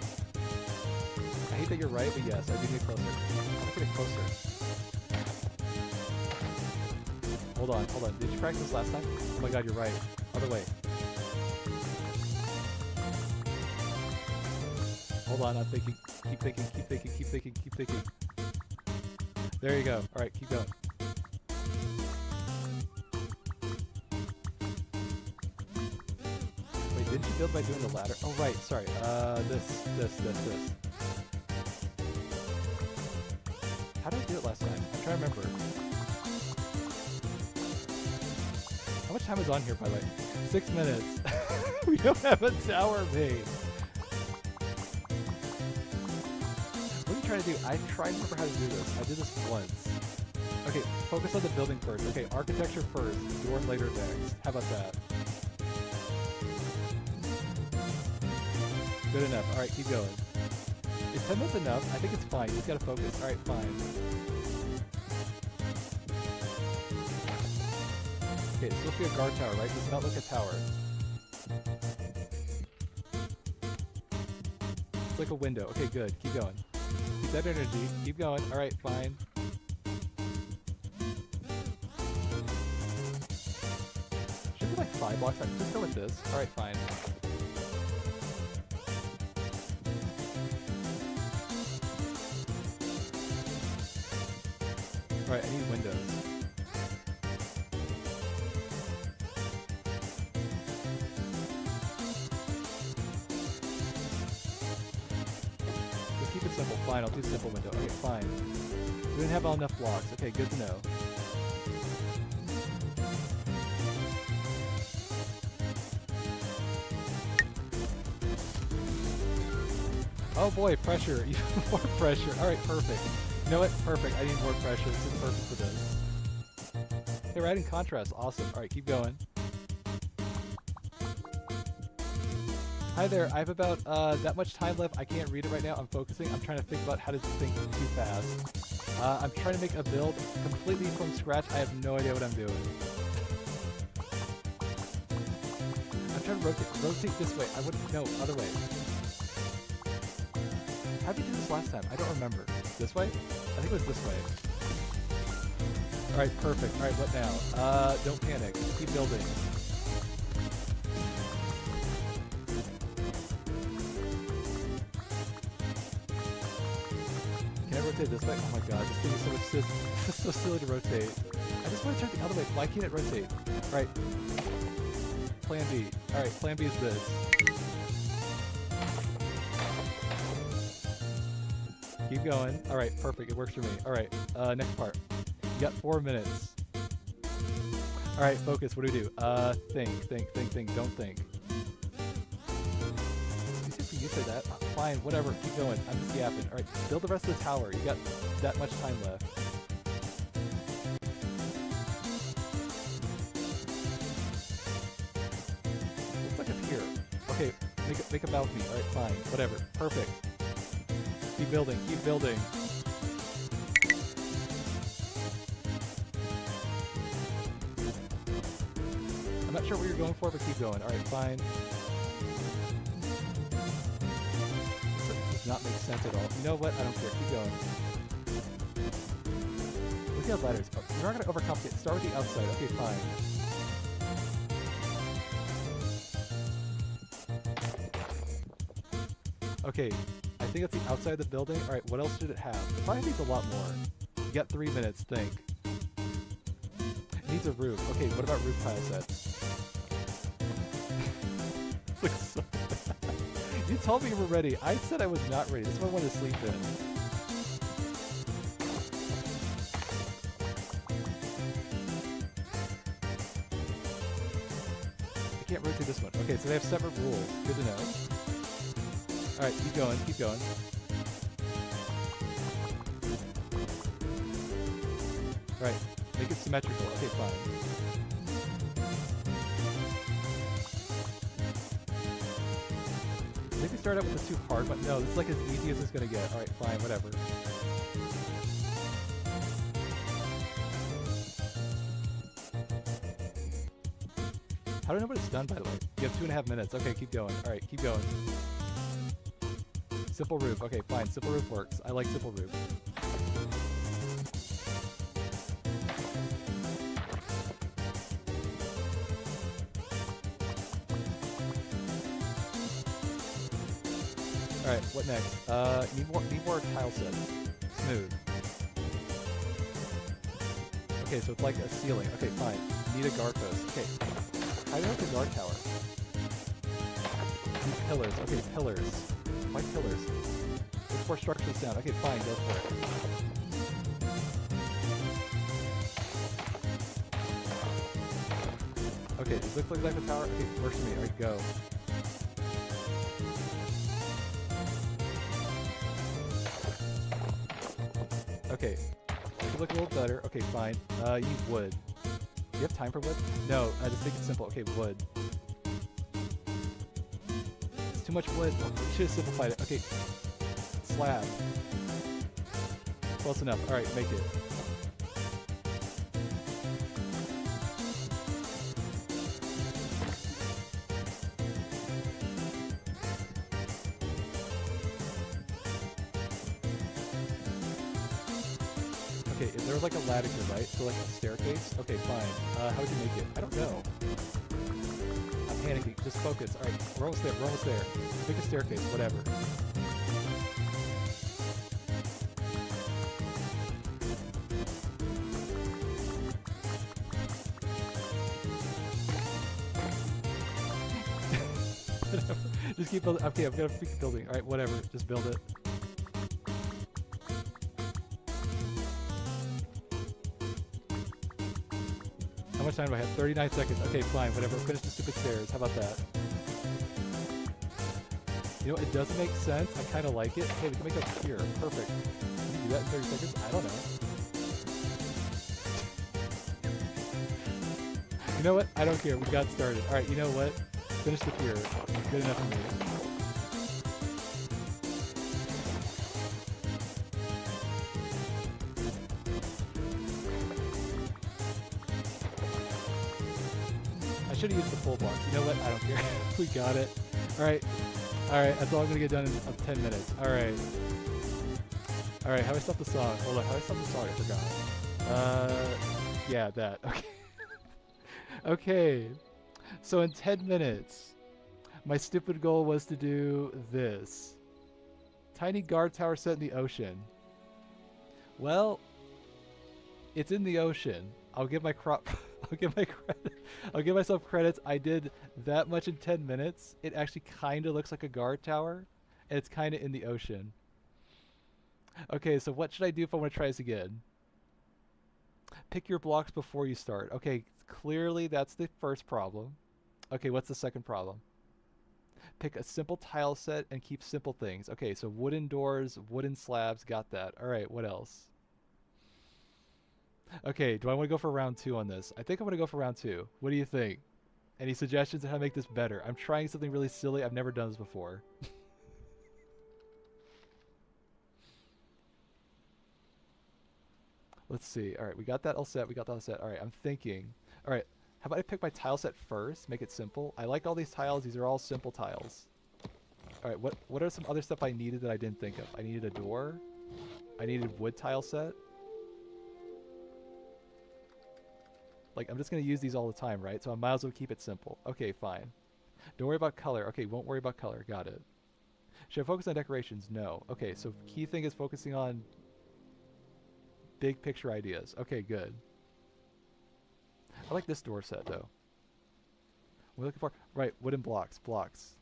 I hate that you're right, but yes, I do need it closer. How do I get it closer? Hold on, hold on. Did you practice last time? Oh my god, you're right. Other way. Hold on, I'm thinking. Keep thinking, keep thinking, keep thinking, keep thinking. There you go. Alright, keep going. Didn't you build by doing the ladder? Oh, right, sorry. This. How did I do it last time? I'm trying to remember. How much time is on here, by the way? 6 minutes. We don't have a tower made. What are you trying to do? I try to remember how to do this. I did this once. Okay, focus on the building first. Okay, architecture first, door later next. How about that? Good enough. Alright, keep going. Is 10 minutes enough? I think it's fine. You just gotta focus. Alright, fine. Okay, it's supposed to be a guard tower, right? Does not look a tower. It's like a window. Okay, good. Keep going. Keep that energy. Keep going. Alright, fine. Should be like 5 blocks. Just go with this. Alright, fine. Alright, I need windows. Just keep it simple. Fine, I'll do simple window. Okay, fine. We didn't have all enough blocks. Okay, good to know. Oh boy, pressure. Even more pressure. Alright, perfect. You know what? Perfect. I need more pressure. This is perfect for this. Hey, we're adding contrast. Awesome. Alright, keep going. Hi there. I have about that much time left. I can't read it right now. I'm focusing. I'm trying to think about how to think too fast. I'm trying to make a build completely from scratch. I have no idea what I'm doing. I'm trying to rotate this way. I wouldn't. No, other way. How did you do this last time? I don't remember. This way? I think it was this way. Alright, perfect. Alright, what now? Don't panic. Keep building. Can I rotate this way? Oh my god, this thing is so much this is so silly to rotate. I just want to turn the other way. Why can't it rotate? Alright. Plan B. Alright, plan B is this. Keep going. Alright, perfect. It works for me. Alright, next part. You got 4 minutes. Alright, focus. What do we do? Think. Don't think. You say that. Fine, whatever. Keep going. I'm just yapping. Alright, build the rest of the tower. You got that much time left. Looks like up here. Okay, make a balcony. Alright, fine. Whatever. Perfect. Keep building, keep building. I'm not sure what you're going for, but keep going. Alright, fine. This does not make sense at all. You know what? I don't care. Keep going. Look at ladders. Oh, we're not going to overcomplicate. Start with the outside. Okay, fine. Okay. I think it's the outside of the building. Alright, what else should it have? It probably needs a lot more. You got 3 minutes, think. It needs a roof. Okay, what about roof tile sets? This looks so bad. You told me you were ready. I said I was not ready. This is what I wanted to sleep in. I can't rotate this one. Okay, so they have separate rules. Good to know. Alright, keep going, keep going. Alright, make it symmetrical. Okay, fine. Maybe start out with a too hard one. No, this is like as easy as it's gonna get. Alright, fine, whatever. How do I know what it's done, by the way? You have 2.5 minutes. Okay, keep going. Alright, keep going. Simple roof. Okay, fine. Simple roof works. I like simple roof. Alright, what next? Need more tile sets. Smooth. Okay, so it's like a ceiling. Okay, fine. Need a guard post. Okay. How do I make a guard tower? These pillars. Okay, pillars. Why pillars? Let's pour structures down. Okay, fine, go for it. Okay, does this look like a tower? Okay, works for me. Alright, go. Okay, make it look a little better. Okay, fine. You need wood. Do you have time for wood? No, I just make it simple. Okay, wood. Too much wood. Oh, we should have simplified it. Okay. slab. Close enough. All right, make it. Okay, if there was like a ladder here, right? So like a staircase? Okay, fine. How would you make it? I don't know. I'm panicking. Just focus. Alright, we're almost there. We're almost there. Make a staircase, whatever. Just keep building. Okay, I'm gonna keep building. Alright, whatever. Just build it. How much time do I have? 39 seconds. Okay, fine, whatever. Finish the stupid stairs. How about that? You know, it does make sense. I kind of like it. Hey, we can make it up here. Perfect. Can you do that in 30 seconds? I don't know. You know what? I don't care. We got started. All right, you know what? Finish the pier. Good enough for me. I should have used the full box. You know what? I don't care. We got it. Alright. Alright, that's all I'm going to get done in 10 minutes. Alright. Alright, how do I stop the song? Hold on, how do I stop the song? I forgot. Yeah, that. Okay. Okay. So in 10 minutes, my stupid goal was to do this. Tiny guard tower set in the ocean. Well, it's in the ocean. I'll give my I'll give myself credits. I did that much in 10 minutes. It actually kind of looks like a guard tower, and it's kind of in the ocean. Okay, so what should I do if I want to try this again? Pick your blocks before you start. Okay, clearly that's the first problem. Okay, what's the second problem? Pick a simple tile set and keep simple things. Okay, so wooden doors, wooden slabs, got that. All right, what else? Okay, do I want to go for round 2 on this? I think I'm going to go for round 2. What do you think? Any suggestions on how to make this better? I'm trying something really silly. I've never done this before. Let's see. All right, we got that all set. We got that all set. All right, I'm thinking. All right, how about I pick my tile set first? Make it simple. I like all these tiles. These are all simple tiles. All right, what are some other stuff I needed that I didn't think of? I needed a door. I needed wood tile set. Like, I'm just going to use these all the time, right? So I might as well keep it simple. Okay, fine. Don't worry about color. Okay, won't worry about color. Got it. Should I focus on decorations? No. Okay, so key thing is focusing on big picture ideas. Okay, good. I like this door set, though. What are we looking for? Right, wooden blocks. Blocks.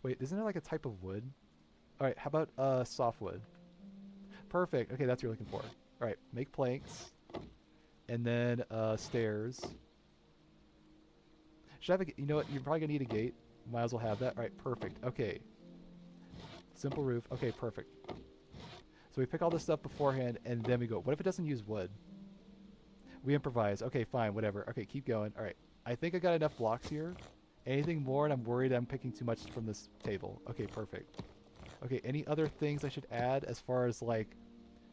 Wait, isn't there like a type of wood? Alright, how about softwood? Perfect. Okay, that's what you're looking for. Alright, make planks. And then stairs. Should I have a... You know what? You're probably going to need a gate. Might as well have that. Alright, perfect. Okay. Simple roof. Okay, perfect. So we pick all this stuff beforehand, and then we go. What if it doesn't use wood? We improvise. Okay, fine, whatever. Okay, keep going. Alright. I think I got enough blocks here. Anything more, and I'm worried I'm picking too much from this table. Okay, perfect. Okay, any other things I should add as far as, like,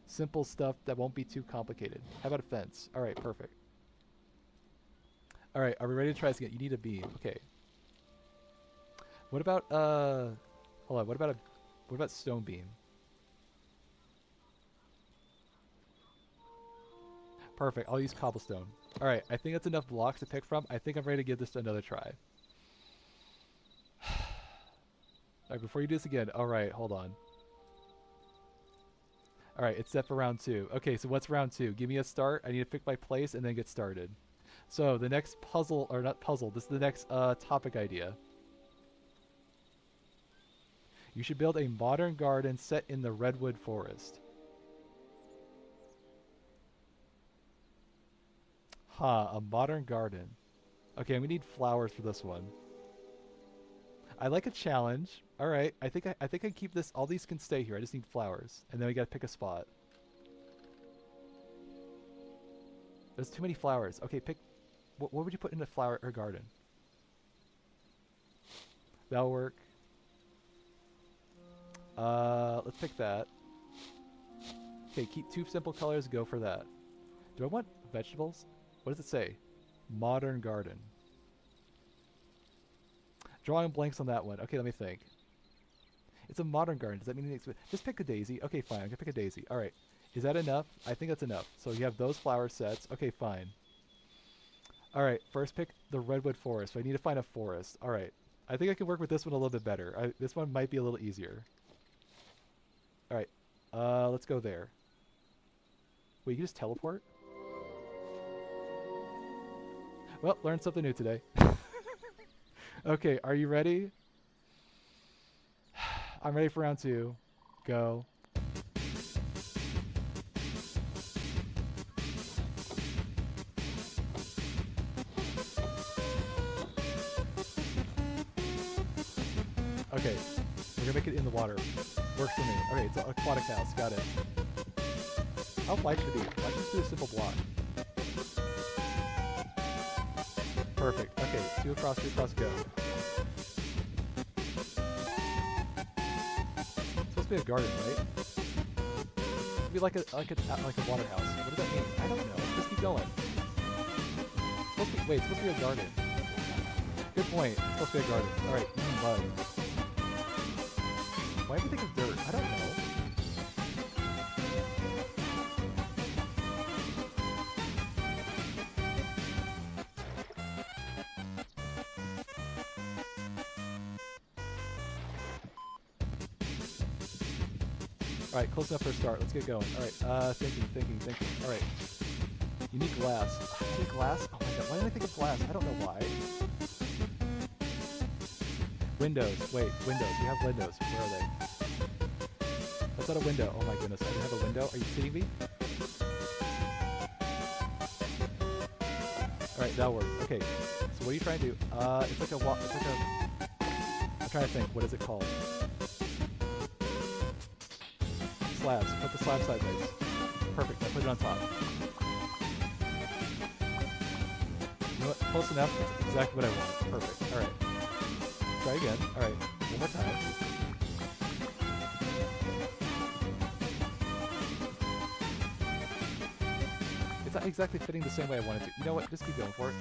simple stuff that won't be too complicated? How about a fence? Alright, perfect. Alright, are we ready to try this again? You need a beam. Okay. What about, hold on, what about stone beam? Perfect, I'll use cobblestone. Alright, I think that's enough blocks to pick from. I think I'm ready to give this another try. Alright, before you do this again, alright, hold on. Alright, it's set for round 2. Okay, so what's round 2? Give me a start. I need to pick my place and then get started. So, the next puzzle, or not puzzle, this is the next topic idea. You should build a modern garden set in the redwood forest. A modern garden. Okay, we need flowers for this one. I like a challenge. All right, I think I keep this. All these can stay here. I just need flowers, and then we gotta pick a spot. There's too many flowers. Okay, pick. What would you put in a flower or garden? That'll work. Let's pick that. Okay, keep 2 simple colors, go for that. Do I want vegetables? What does it say? Modern garden. Drawing blanks on that one. Okay, let me think. It's a modern garden. Does that mean just pick a daisy? Okay, fine. I'm gonna pick a daisy. All right. Is that enough? I think that's enough. So you have those flower sets. Okay, fine. All right. First pick the redwood forest. So I need to find a forest. All right. I think I can work with this one a little bit better. This one might be a little easier. All right. Let's go there. Wait, you can just teleport? Well, learned something new today. Okay, are you ready? I'm ready for round 2. Go. Okay, we're gonna make it in the water. Works for me. Okay, it's an aquatic house. Got it. How light should it be? Let's just do a simple block. Perfect. Okay, 2 across, 2 across, go. It's supposed to be a garden, right? It'd be like a water house. What does that mean? I don't know. Just keep going. It's supposed to be, wait, it's supposed to be a garden. Good point. It's supposed to be a garden. All right, mud. Why do you think of dirt? I don't know. Alright, close enough for a start. Let's get going. Alright, thinking. Alright. You need glass. I need glass? Oh my god, why did I think of glass? I don't know why. Windows. Wait, windows. You have windows. Where are they? That's not a window. Oh my goodness, I didn't have a window? Are you kidding me? Alright, that'll work. Okay, so what are you trying to do? It's like a I'm trying to think. What is it called? Slabs. Put the slab sideways. Perfect. I put it on top. You know what? Close enough. That's exactly what I want. Perfect. Alright. Try again. Alright. One more time. It's not exactly fitting the same way I wanted to. You know what? Just keep going for it.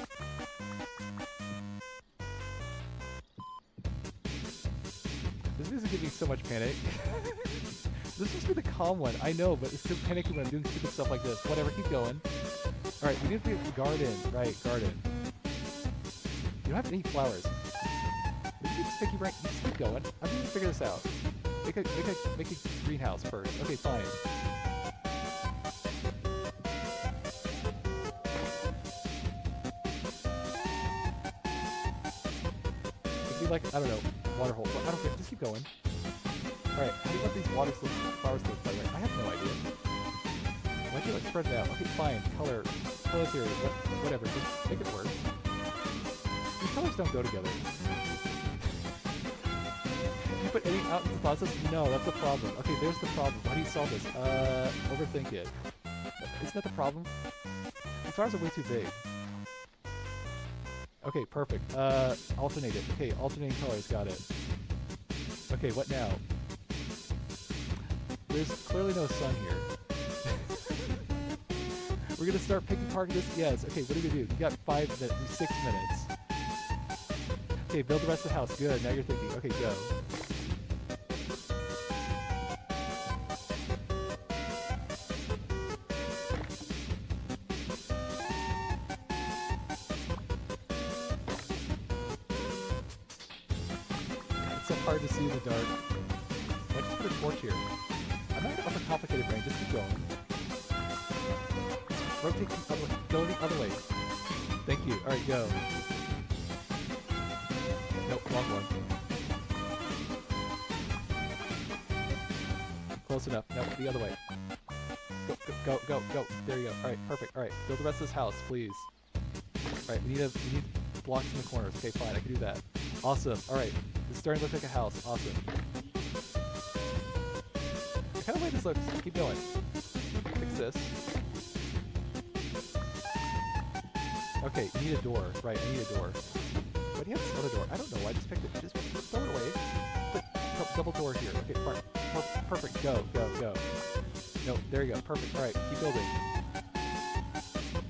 This is giving me so much panic. This is supposed to be the calm one. I know, but it's still panicky when I'm doing stupid stuff like this. Whatever, keep going. Alright, we need to be a garden. Right, garden. You don't have any flowers. You can sticky right. Just keep going. I'm going to figure this out. Make a greenhouse first. Okay, fine. It could be like, I don't know, water hole. I don't care. Just keep going. Alright, how do you want these flowers to look by the way? I have no idea. Why do you like spread it out? Okay, fine. Color theory. Whatever. Just make it work. These colors don't go together. You put any out into the process? No, that's the problem. Okay, there's the problem. How do you solve this? Overthink it. Isn't that the problem? The flowers are way too big. Okay, perfect. Alternate it. Okay, alternating colors. Got it. Okay, what now? There's clearly no sun here. We're gonna start picking apart this? Yes. Okay, what are you gonna do? You got 5 minutes, 6 minutes. Okay, build the rest of the house. Good, now you're thinking. Okay, go. It's so hard to see in the dark. Why just put a torch here? I'm not gonna overcomplicate it, brain. Just keep going. Rotate the other way. Go the other way. Thank you. Alright, go. Nope, wrong one. Close enough. No, the other way. Go. There you go. Alright, perfect. Alright, build the rest of this house, please. Alright, we need blocks in the corners. Okay, fine, I can do that. Awesome. Alright, it's starting to look like a house. Awesome. I kind of like this looks. Keep going. Fix this. Okay, you need a door. Right, I need a door. Why do you have this other door? I don't know. I just picked it. Just throw it away. But double door here. Okay, perfect. Go. No, there you go. Perfect. All right, keep building.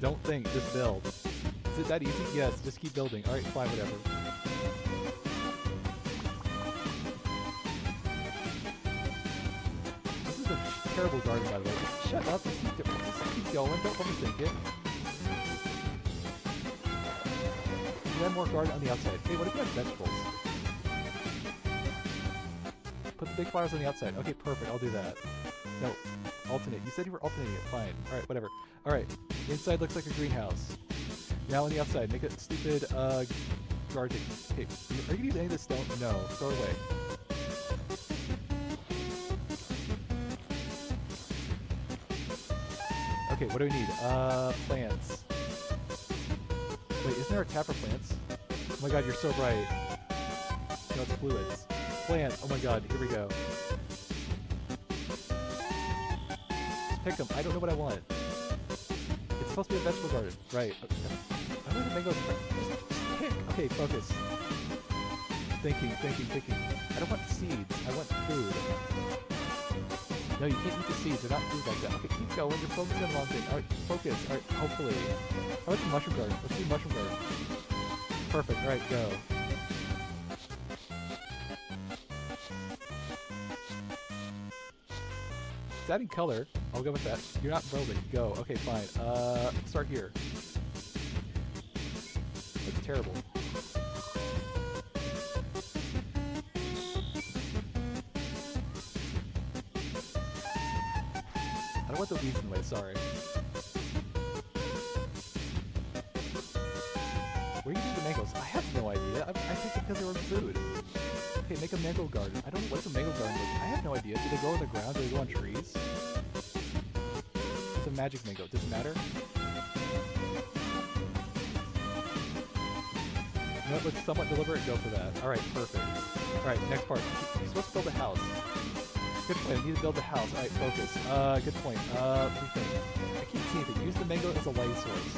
Don't think, just build. Is it that easy? Yes, just keep building. All right, fine, whatever. This is a terrible garden, by the way. Shut up. Just keep going. Don't overthink it. You have more garden on the outside. Hey, what if you have vegetables? Put the big flowers on the outside. Okay, perfect. I'll do that. No, alternate. You said you were alternating it. Fine. All right, whatever. All right. Inside looks like a greenhouse. Now on the outside, make a stupid garden. Okay, are you gonna use any of this stone? No. Throw it away. Okay, what do we need? Plants. Wait, isn't there a tap for plants? Oh my god, you're so bright. No, it's fluids. Plants. Oh my god, here we go. Just pick them. I don't know what I want. It's supposed to be a vegetable garden. Right. I want the mangoes. Just pick. Okay, focus. Thinking. I don't want seeds. I want food. No, you can't eat the seeds. They're not food like that. Okay, keep going. You're focusing on the wrong thing. Alright, focus. Alright, hopefully. How about the mushroom garden? Let's do mushroom garden. Perfect. Alright, go. It's adding color. I'll go with that. You're not building. Go. Okay, fine. Start here. That's terrible. I don't want the weeds in the way, sorry. Where do you do the mangoes? I have no idea. I think it's because they were food. Okay, make a mango garden. I don't know what's a mango garden like. I have no idea. Do they grow on the ground? Do they grow on trees? It's a magic mango. Does it matter? You know what? Let's somewhat deliberate. Go for that. Alright, perfect. Alright, next part. You're supposed to build a house. Good point. I need to build a house. Alright, focus. Good point. Let me think. I can't see anything. Use the mango as a light source.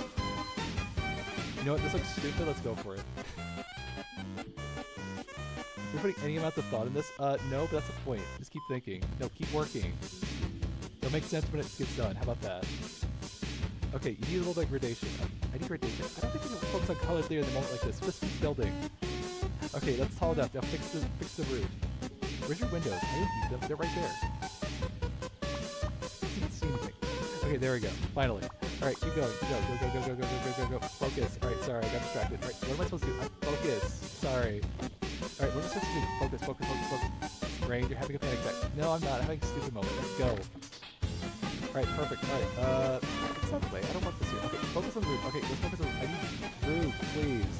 You know what? This looks stupid. Let's go for it. You're putting any amount of thought in this? No, but that's the point. Just keep thinking. No, keep working. It'll make sense when it gets done. How about that? Okay, you need a little bit of gradation. I need gradation. I don't think we can focus on color theory at the moment like this. Just keep building. Okay, that's tall enough. Now fix the roof. Where's your windows? I didn't need them. They're right there. I can't see anything. Okay, there we go. Finally. Alright, keep going. Go. Focus. Alright, sorry, I got distracted. Alright, what am I supposed to do? Focus. Sorry. Alright, what am I supposed to do? Focus. Rain, you're having a panic attack. No, I'm not. I'm having a stupid moment. Let's go. Alright, perfect. Alright, it's not the way. I don't want this here. Okay, focus on the roof. Okay, let's focus on the roof. I need roof, please.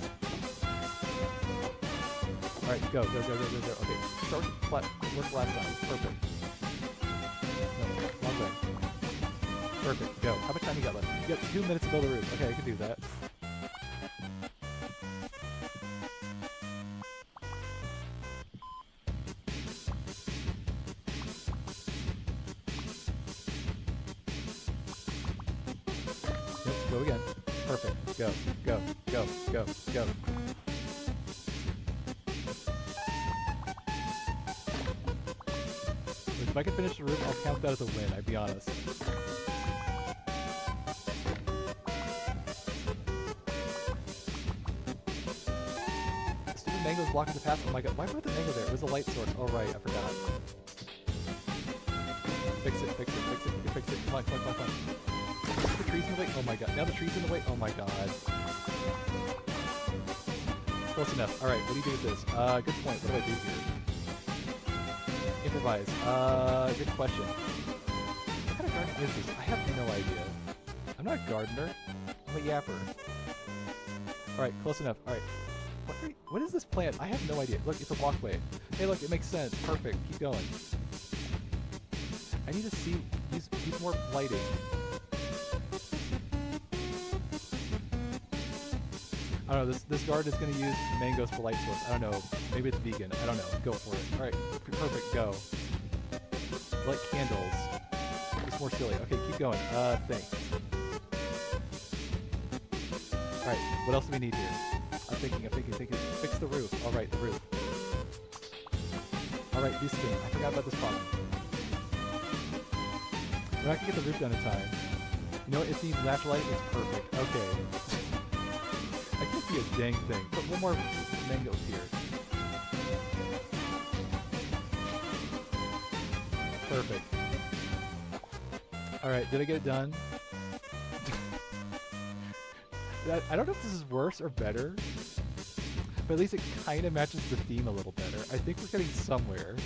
Alright, go. Okay, start with flat. Work last time. Perfect. No, wrong way. Perfect, go. How much time you got left? You got 2 minutes to build a roof. Okay, I can do that. Nope, go again. Perfect. Go. If I can finish the roof, I'll count that as a win, I'd be honest. Stupid mango's blocking the path. Oh my god, why put the mango there? It was a light source. Oh right, I forgot. Fix it. Come on. The trees in the way? Oh my god. Now the trees in the way? Oh my god. Close enough. Alright, what do you do with this? Good point. What do I do here? Improvise. Good question. What kind of garden is this? I have no idea. I'm not a gardener. I'm a yapper. Alright, close enough. Alright. What is this plant? I have no idea. Look, it's a walkway. Hey, look, it makes sense. Perfect. Keep going. I need to see. Use more lighting. I don't know. This garden is going to use mangoes for light source. I don't know. Maybe it's vegan. I don't know. Go for it. All right. Perfect. Go. Light candles. It's more silly. Okay, keep going. Think. All right. What else do we need here? I'm thinking. Fix the roof. All right, the roof. Alright, this thing. I forgot about this problem. We're not gonna get the roof done in time. You know what? It needs natural light. It's perfect. Okay. I can't see a dang thing. Put one more mangoes here. Perfect. Alright, did I get it done? I don't know if this is worse or better, but at least it kind of matches the theme a little better. I think we're getting somewhere.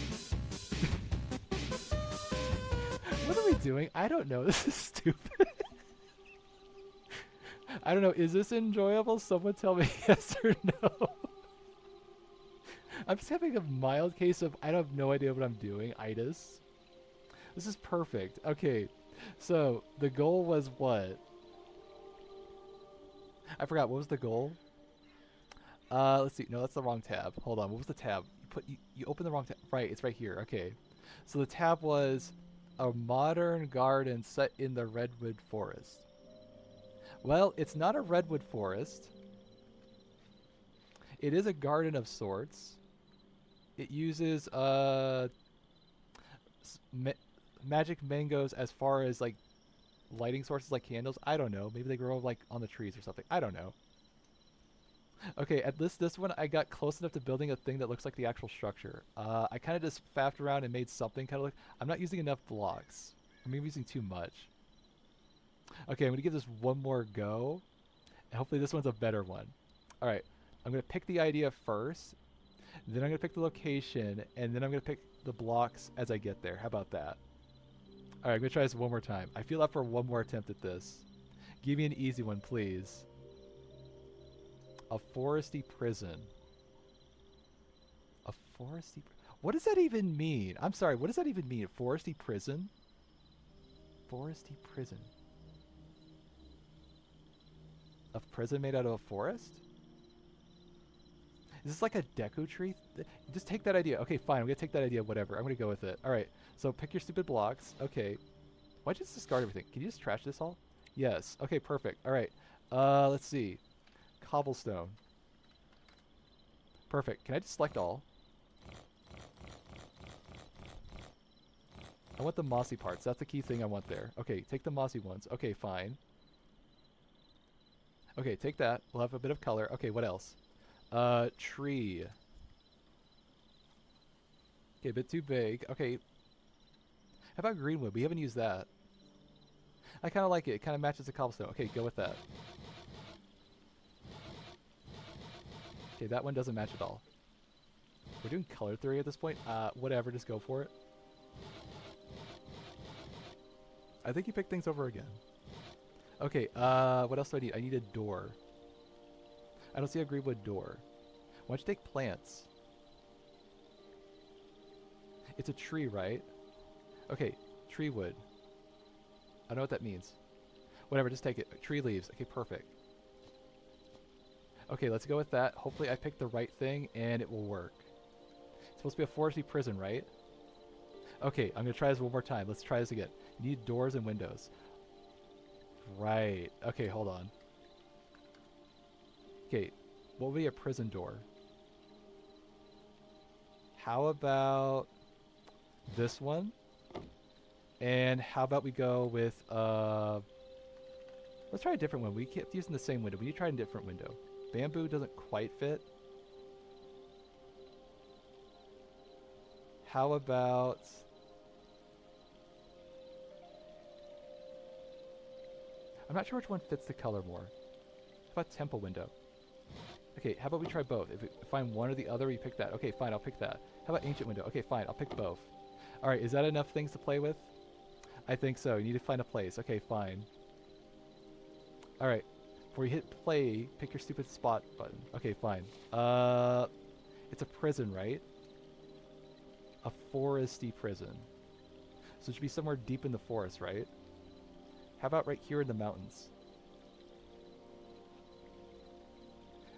What are we doing? I don't know. This is stupid. I don't know. Is this enjoyable? Someone tell me yes or no. I'm just having a mild case of I have no idea what I'm doing. Itis. This is perfect. Okay. So the goal was what? I forgot. What was the goal? Let's see. No, that's the wrong tab. Hold on. What was the tab? You open the wrong tab. Right. It's right here. Okay. So the tab was a modern garden set in the redwood forest. Well, it's not a redwood forest. It is a garden of sorts. It uses magic mangoes as far as like lighting sources like candles. I don't know. Maybe they grow like on the trees or something. I don't know. Okay, at least this one I got close enough to building a thing that looks like the actual structure. I kind of just faffed around and made something kind of look... I'm not using enough blocks. I'm maybe using too much. Okay, I'm going to give this one more go. And hopefully this one's a better one. Alright, I'm going to pick the idea first. Then I'm going to pick the location. And then I'm going to pick the blocks as I get there. How about that? Alright, I'm going to try this one more time. I feel up for one more attempt at this. Give me an easy one, please. A foresty prison. A foresty... What does that even mean? I'm sorry, what does that even mean? A foresty prison? Foresty prison. A prison made out of a forest? Is this like a deco tree? Just take that idea. Okay, fine. I'm going to take that idea. Whatever. I'm going to go with it. All right. So pick your stupid blocks. Okay. Why'd you just discard everything? Can you just trash this all? Yes. Okay, perfect. All right. Let's see. Cobblestone. Perfect. Can I just select all? I want the mossy parts. That's the key thing I want there. Okay, take the mossy ones. Okay, fine. Okay, take that. We'll have a bit of color. Okay, what else? Tree. Okay, a bit too big. Okay. How about greenwood? We haven't used that. I kind of like it. It kind of matches the cobblestone. Okay, go with that. Okay, that one doesn't match at all. We're doing color theory at this point. Whatever, just go for it. I think you picked things over again. Okay, what else do I need? I need a door. I don't see a greenwood door. Why don't you take plants? It's a tree, right? Okay, tree wood. I don't know what that means. Whatever, just take it. Tree leaves. Okay, perfect. Okay, let's go with that. Hopefully I picked the right thing and it will work. It's supposed to be a foresty prison, right? Okay, I'm going to try this one more time. Let's try this again. You need doors and windows. Right. Okay, hold on. Okay, what would be a prison door? How about this one? And how about we go with, let's try a different one. We kept using the same window. We need to try a different window. Bamboo doesn't quite fit. How about... I'm not sure which one fits the color more. How about temple window? Okay, how about we try both? If we find one or the other, you pick that. Okay, fine, I'll pick that. How about ancient window? Okay, fine, I'll pick both. Alright, is that enough things to play with? I think so. You need to find a place. Okay, fine. Alright. Before you hit play, pick your stupid spot button. Okay, fine. It's a prison, right? A foresty prison. So it should be somewhere deep in the forest, right? How about right here in the mountains?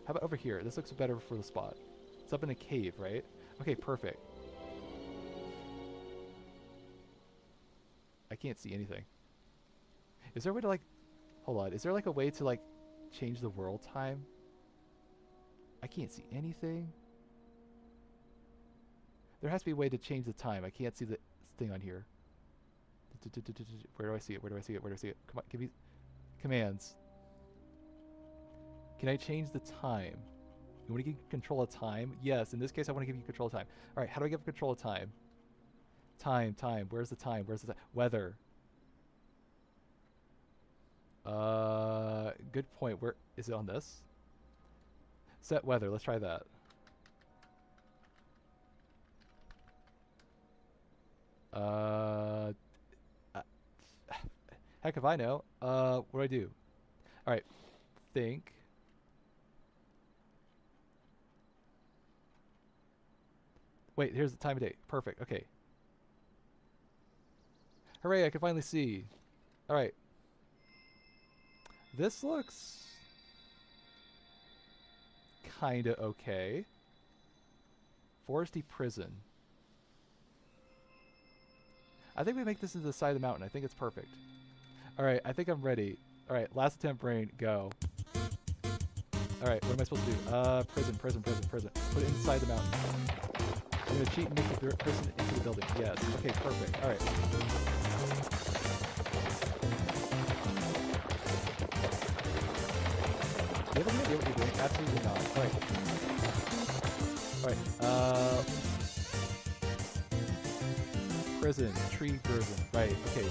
How about over here? This looks better for the spot. It's up in a cave, right? Okay, perfect. I can't see anything. Is there a way to like... Hold on. Is there like a way to like change the world time? I can't see anything. There has to be a way to change the time. I can't see the thing on here. Where do I see it? Where do I see it? Where do I see it? Come on, give me commands. Can I change the time? You want to give control of time? Yes, in this case I want to give you control of time. Alright, how do I give control of time? Time. Where's the time? Where's the time? Weather. Good point. Where is it on this? Set weather. Let's try that. Heck if I know. What do I do? Alright. Think. Wait, here's the time of day. Perfect. Okay. Hooray, I can finally see. Alright. This looks kinda okay. Foresty prison. I think we make this into the side of the mountain. I think it's perfect. Alright, I think I'm ready. Alright, last attempt brain, go. Alright, what am I supposed to do? Prison. Put it inside the mountain. I'm gonna cheat and make the person into the building. Yes. Okay, perfect. Alright. Do you have any idea what you're doing? Absolutely not. Alright. Prison. Tree prison. Right, okay.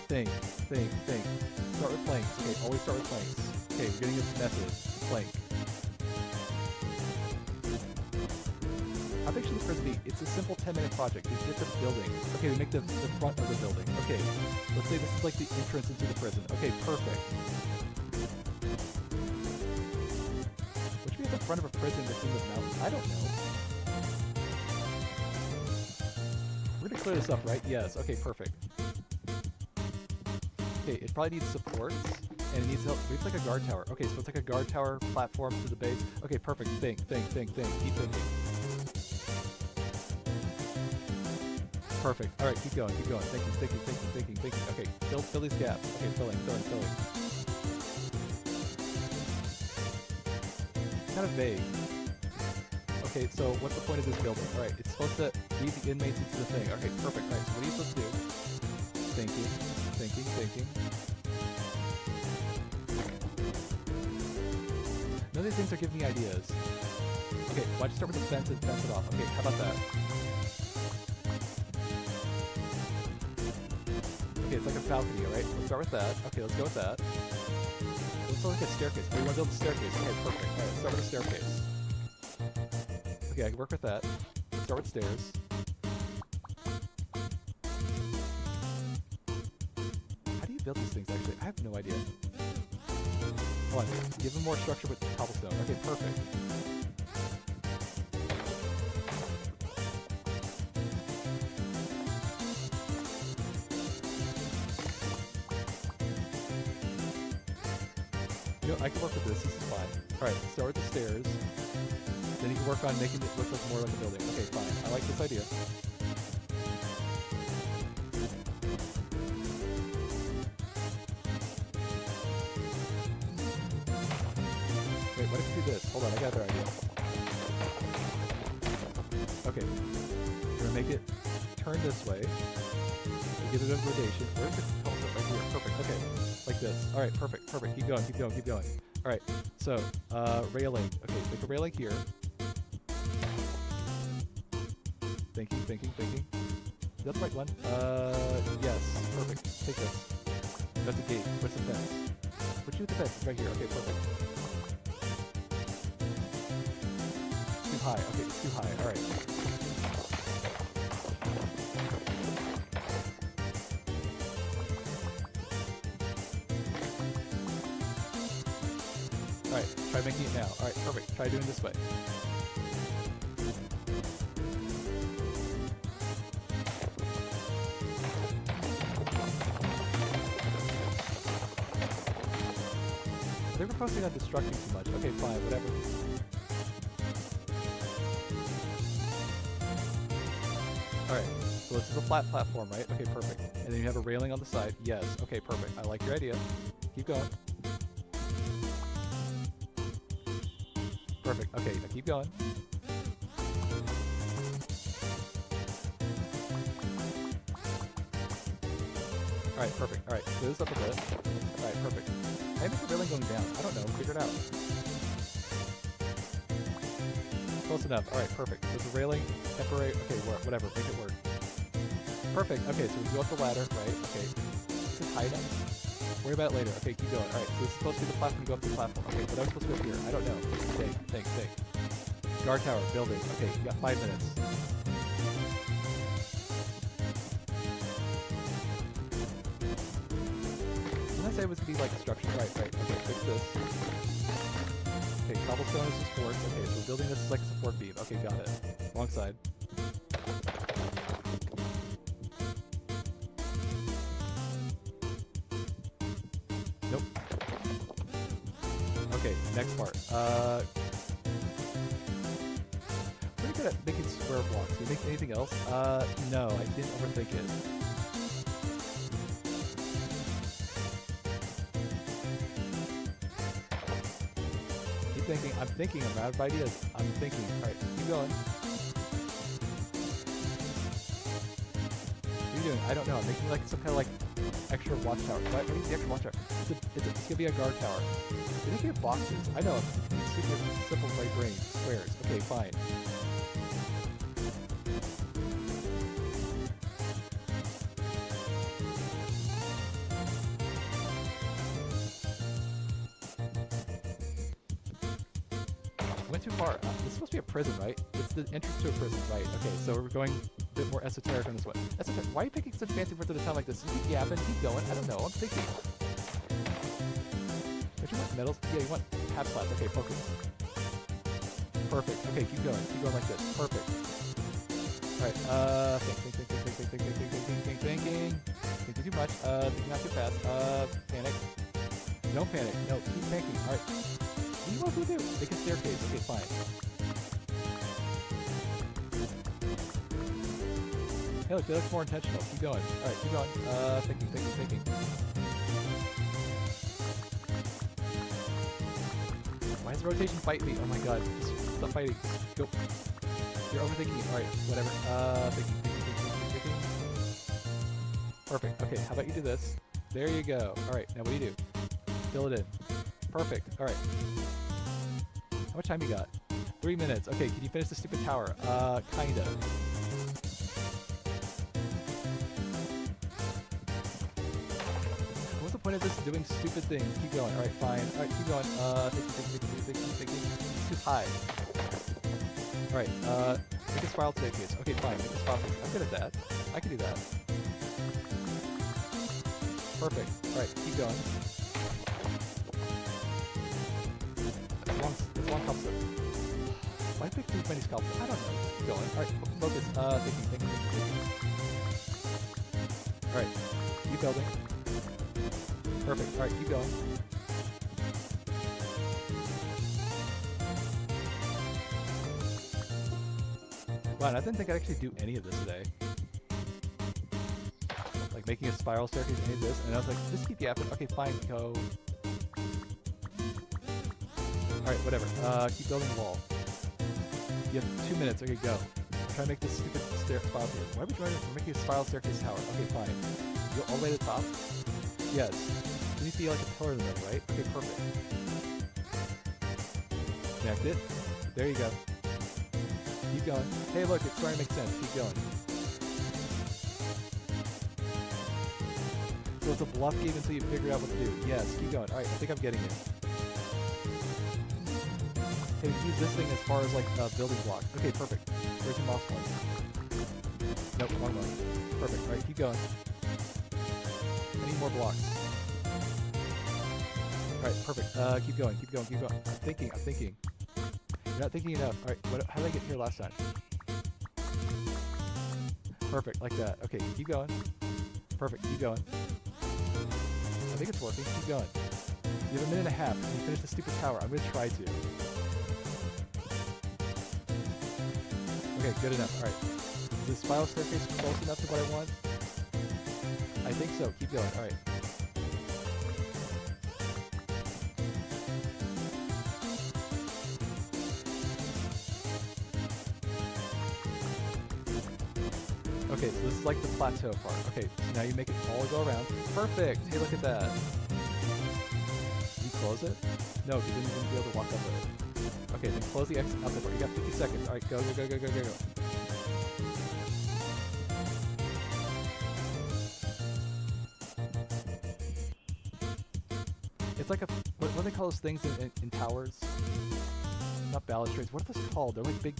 Think. Start with planks. Okay, always start with planks. Okay, we're getting this method. Plank. How big should the prison be? It's a simple 10-minute project. You get the building. Okay, we make the front of the building. Okay, let's say this is like the entrance into the prison. Okay, perfect. What should be at the front of a prison between the mountains? I don't know. We're gonna clear this up, right? Yes. Okay, perfect. Okay, it probably needs supports, and it needs help. Maybe it's like a guard tower. Okay, so it's like a guard tower platform to the base. Okay, perfect. Think. Keep thinking. Perfect. All right, keep going. Thinking. Okay, fill these gaps. Okay, filling. Kind of vague. Okay, so what's the point of this building? All right, it's supposed to lead the inmates into the thing. Okay, perfect. All right, so what are you supposed to do? Thinking. None of these things are giving me ideas. Okay, why don't you start with the fence and fence it off? Okay, how about that? Okay, it's like a balcony, alright? Let's start with that. Okay, let's go with that. Let's go like a staircase. Oh, you want to build a staircase? Okay, perfect. Alright, let's start with a staircase. Okay, I can work with that. Let's start with stairs. How do you build these things, actually? I have no idea. Hold on. Give them more structure with cobblestone. Okay, perfect. You know, I can work with this. This is fine. Alright, start with the stairs. Then you can work on making it look like more like a building. Okay, fine. I like this idea. Wait, what if you do this? Hold on, I got another idea. Okay. We're gonna make it turn this way. We'll give it a rotation. Where's the cobblestone? Right here. Perfect. Okay. Like this. Alright, perfect. Keep going. Alright, so, railing. Okay, make a railing here. Thinking. Is that the right one? Yes. Perfect. Take this. That's a gate. What's the fence? What'd you do with the fence? It's right here. Okay, perfect. Too high. Okay, it's too high. Alright. Alright, try making it now. Alright, perfect. Try doing this way. They're focusing on destructing too much. Okay, fine, whatever. Alright, so this is a flat platform, right? Okay, perfect. And then you have a railing on the side. Yes, okay, perfect. I like your idea. Keep going. Perfect. Okay, now keep going. Alright, perfect. Alright, clear this up a bit. Alright, perfect. How do you make the railing going down? I don't know. Figure it out. Close enough. Alright, perfect. So the railing, temporary. Okay, whatever. Make it work. Perfect. Okay, so we go up the ladder, right? Okay. Is this high enough? Worry about it later. Okay, keep going. Alright, so this is supposed to be the platform to go up the platform. Okay, but I was supposed to go up here. I don't know. Think. Guard tower, building. Okay, you got 5 minutes. Didn't I say it was going to be like a structure? Right. Okay, fix this. Okay, cobblestone is support. Okay, so we're building this as like a support beam. Okay, got it. Wrong side. Nope. Okay, next part. Pretty good at making square blocks. Do you make anything else? No, I didn't overthink it. Keep thinking. I'm thinking. I'm out of ideas. I'm thinking. Alright, keep going. What are you doing? I don't know. I'm making like some kind of like extra watchtower. What is the extra watchtower? It's gonna be a guard tower. They didn't get boxes. I know. It's super simple right brain. Squares. Okay, fine. Went too far. This is supposed to be a prison, right? It's the entrance to a prison, right? Okay, so we're going a bit more esoteric on this one. Esoteric. Why are you picking such fancy words at a time like this? You keep yapping, keep going. I don't know. I'm thinking. Don't you want metals? Yeah, you want half slabs. Okay, focus. Perfect. Okay, keep going. Keep going like this. Perfect. Alright, thinking too much. Thinking not too fast. Panic. Don't panic. No, keep thinking. Alright. What do you want to do? Make a staircase. Okay, fine. Hey, look, that looks more intentional. Keep going. Alright, keep going. Thinking. Why is the rotation fighting me? Oh my god. Just stop fighting. Just go. You're overthinking it. Alright, whatever. Thinking. Perfect. Okay, how about you do this? There you go. Alright, now what do you do? Fill it in. Perfect. Alright. How much time you got? 3 minutes. Okay, can you finish the stupid tower? Kinda. What's the point of this doing stupid things? Keep going. Alright, fine. Alright, keep going. Thinking. It's too high. Alright, make a spiral staircase. Okay, fine. Make a spiral staircase. I'm good at that. I can do that. Perfect. Alright, keep going. It's long cobblestone. Why pick too many cobblestone? I don't know. Keep going. Alright, focus. Thinking. Alright, keep building. Perfect. Alright, keep going. Wow, I didn't think I'd actually do any of this today. Like making a spiral staircase, any of this, and I was like, just keep yapping. Okay, fine, go. Alright, whatever. Keep building the wall. You have 2 minutes. Okay, go. Try to make this stupid spiral here. Why are we trying to make a spiral staircase tower? Okay, fine. You go all the way to the top? Yes. It needs to be like a pillar in the middle, right? Okay, perfect. Connect it. There you go. Keep going. Hey, look, it's starting to make sense. Keep going. So it's a bluff game until you figure out what to do. Yes, keep going. Alright, I think I'm getting it. Okay, use this thing as far as like building blocks. Okay, perfect. Where's your mouse one? Nope, wrong one. Perfect. Alright, keep going. I need more blocks. Alright, perfect. Keep going. I'm thinking. You're not thinking enough. Alright, how did I get here last time? Perfect, like that. Okay, keep going. Perfect, keep going. I think it's working. Keep going. You have a minute and a half. Can you finish the stupid tower? I'm going to try to. Okay, good enough. Alright. Is the spiral staircase close enough to what I want? I think so. Keep going. Alright. Okay, so this is like the plateau part. Okay, so now you make it all go around. Perfect! Hey, look at that. Can you close it? No, you didn't even be able to walk up it. Okay, then close the exit outlet part. You got 50 seconds. Alright, go, go, go, go, go, go, go. It's like a, what do they call those things in towers? Not balustrades. What are those called? They're like big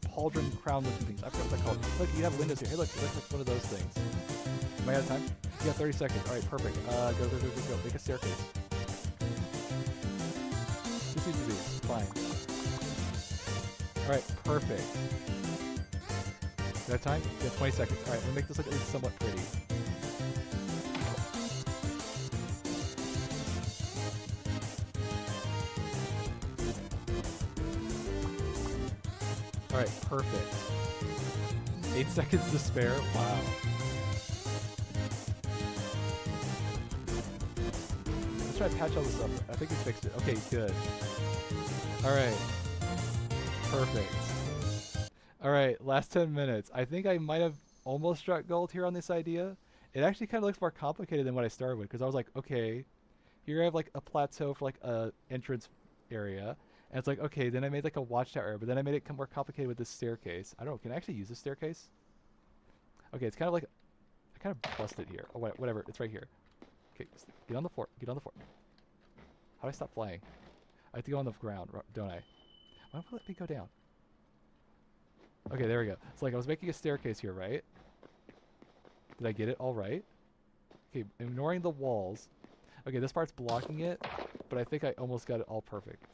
pauldron crown looking things. I forgot what they're called. Look, you have windows here. Hey, look, like one of those things. Am I out of time? You got 30 seconds. Alright, perfect. Go, go, go, go, go. Make a staircase. This needs to be fine. Alright, perfect. You have time? You have 20 seconds. Alright, I'm gonna make this look at least somewhat pretty. Alright, perfect. 8 seconds to spare. Wow. Let's try to patch all this up. I think we fixed it. Okay, good. Alright. Perfect. Alright, last 10 minutes. I think I might have almost struck gold here on this idea. It actually kind of looks more complicated than what I started with, because I was like, okay, here I have like a plateau for like a entrance area. And it's like, okay, then I made like a watchtower area, but then I made it more complicated with this staircase. I don't know, can I actually use this staircase? Okay, it's kind of like, I kind of busted here. Oh, whatever, it's right here. Okay, get on the floor, get on the floor. How do I stop flying? I have to go on the ground, don't I? Why don't you let me go down? Okay, there we go. It's like I was making a staircase here, right? Did I get it all right? Okay, ignoring the walls. Okay, this part's blocking it, but I think I almost got it all perfect.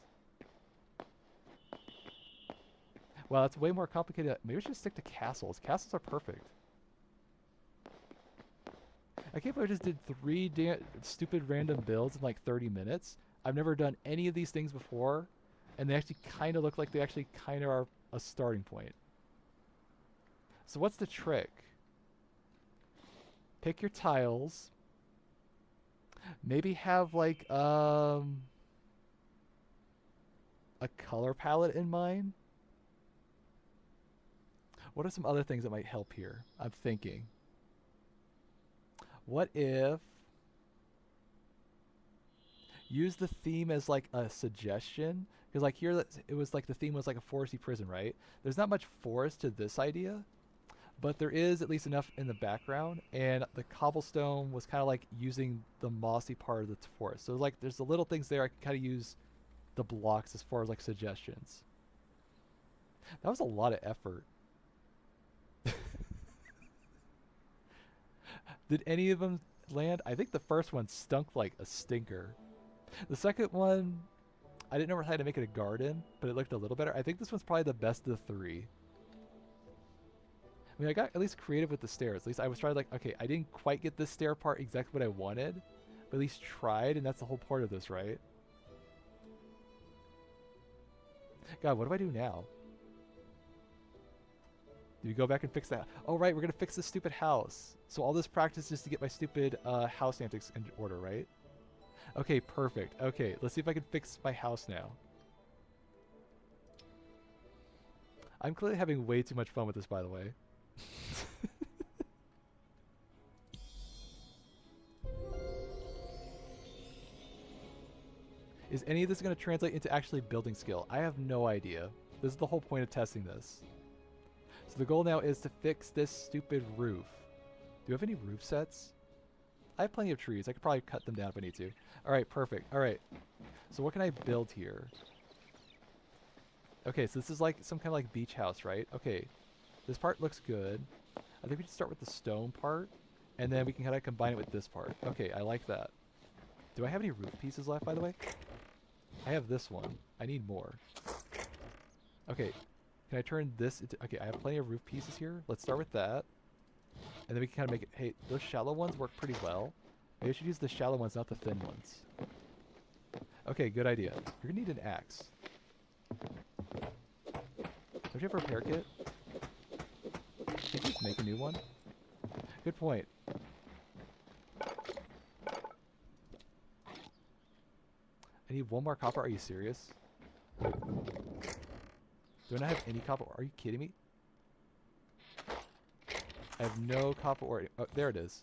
Wow, that's way more complicated. Maybe we should stick to castles. Castles are perfect. I can't believe I just did 3 stupid random builds in like 30 minutes. I've never done any of these things before, and they actually kind of look like they actually kind of are a starting point. So what's the trick? Pick your tiles. Maybe have like a color palette in mind. What are some other things that might help here? I'm thinking. What if use the theme as like a suggestion? Because like here, it was like the theme was like a foresty prison, right? There's not much forest to this idea, but there is at least enough in the background, and the cobblestone was kind of like using the mossy part of the forest. So like there's the little things there I can kind of use the blocks as far as like suggestions. That was a lot of effort. Did any of them land? I think the first one stunk like a stinker. The second one, I didn't know how to make it a garden, but it looked a little better. I think this one's probably the best of the 3. I mean, I got at least creative with the stairs. At least I was trying like, okay, I didn't quite get this stair part exactly what I wanted, but at least tried, and that's the whole part of this, right? God, what do I do now? Do we go back and fix that? Oh, right, we're going to fix this stupid house. So all this practice is to get my stupid house antics in order, right? Okay, perfect. Okay, let's see if I can fix my house now. I'm clearly having way too much fun with this, by the way. Is any of this going to translate into actually building skill? I have no idea. This is the whole point of testing this. So the goal now is to fix this stupid roof. Do you have any roof sets? I have plenty of trees. I could probably cut them down if I need to. Alright, perfect. Alright. So what can I build here? Okay, so this is like some kind of like beach house, right? Okay. This part looks good. I think we should start with the stone part, and then we can kind of combine it with this part. Okay, I like that. Do I have any roof pieces left, by the way? I have this one. I need more. Okay. Can I turn this into... Okay, I have plenty of roof pieces here. Let's start with that. And then we can kind of make it... Hey, those shallow ones work pretty well. Maybe I should use the shallow ones, not the thin ones. Okay, good idea. You're going to need an axe. Don't you have a repair kit? Can't you just make a new one? Good point. I need one more copper. Are you serious? Do I not have any copper? Are you kidding me? I have no copper ore. Oh, there it is.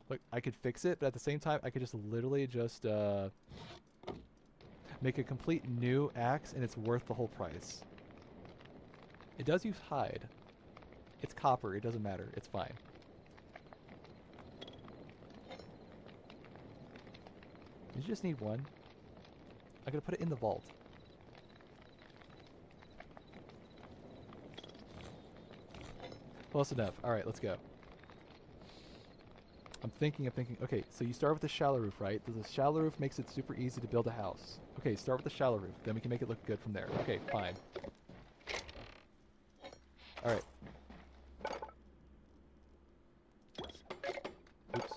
Look, I could fix it, but at the same time, I could just literally just make a complete new axe, and it's worth the whole price. It does use hide. It's copper. It doesn't matter. It's fine. You just need one. I'm gonna put it in the vault. Close enough. Alright, let's go. I'm thinking. Okay, so you start with the shallow roof, right? The shallow roof makes it super easy to build a house. Okay, start with the shallow roof. Then we can make it look good from there. Okay, fine. Alright. Oops.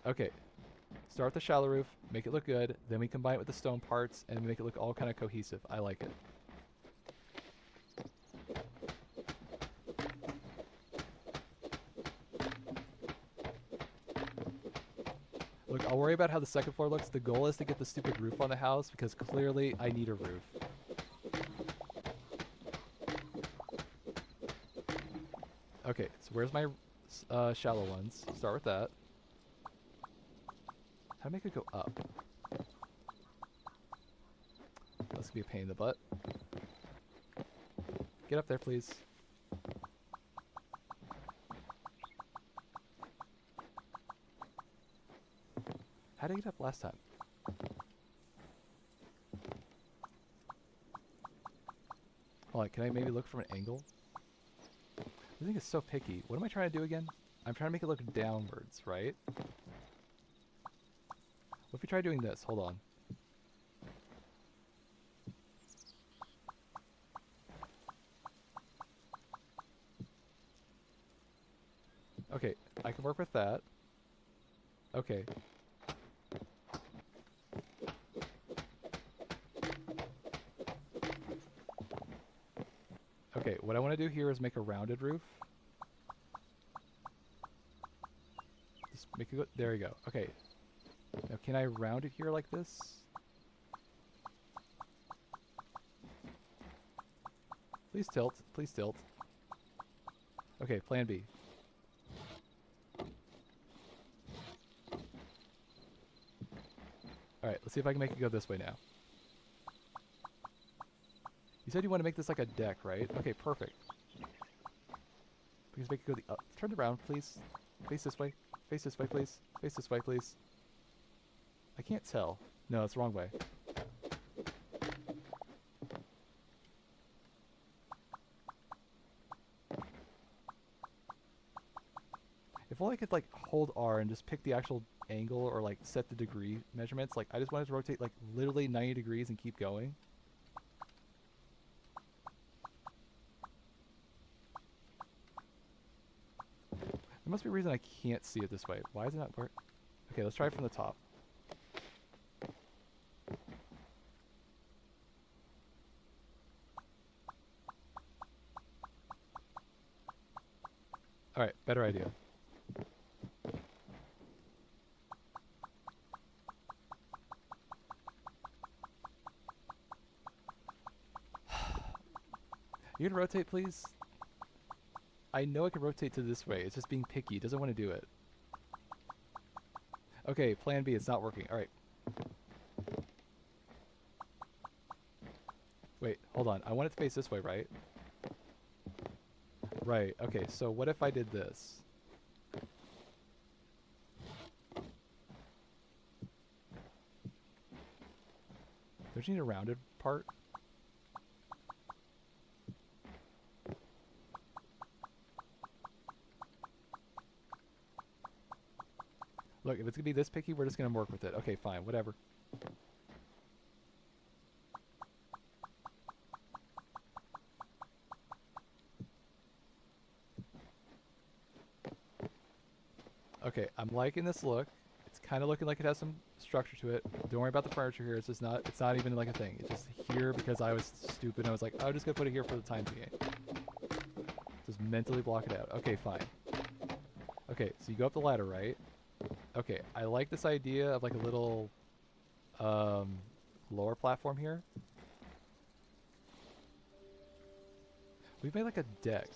Okay. Start with the shallow roof, make it look good, then we combine it with the stone parts, and make it look all kind of cohesive. I like it. Look, I'll worry about how the second floor looks. The goal is to get the stupid roof on the house, because clearly I need a roof. Okay, so where's my shallow ones? Start with that. How to make it go up? That's gonna be a pain in the butt. Get up there, please. How did I get up last time? Hold on, can I maybe look from an angle? This thing is so picky. What am I trying to do again? I'm trying to make it look downwards, right? What if we try doing this? Hold on. Okay, I can work with that. Okay. Okay, what I want to do here is make a rounded roof. Just make it go. There you go. Okay. Now, can I round it here like this? Please tilt. Please tilt. Okay, plan B. Alright, let's see if I can make it go this way now. You said you want to make this like a deck, right? Okay, perfect. Please make it go the up. Turn it around, please. Face this way. Face this way, please. Face this way, please. I can't tell. No, it's the wrong way. If only I could like hold R and just pick the actual angle or like set the degree measurements. Like I just wanted to rotate like literally 90 degrees and keep going. There must be a reason I can't see it this way. Why is it not work? Okay, let's try it from the top. Alright, better idea. You can rotate, please? I know I can rotate to this way. It's just being picky. It doesn't want to do it. Okay, plan B. It's not working. Alright. Wait, hold on. I want it to face this way, right? Right. Okay, so what if I did this? Don't you need a rounded part? Look, if it's gonna be this picky, we're just gonna work with it. Okay, fine, whatever. Okay, I'm liking this look. It's kind of looking like it has some structure to it. Don't worry about the furniture here. It's not even like a thing. It's just here because I was stupid and I was like, oh, I'm just gonna put it here for the time being. Just mentally block it out. Okay, fine. Okay, so you go up the ladder, right? Okay, I like this idea of like a little, lower platform here. We've made like a deck.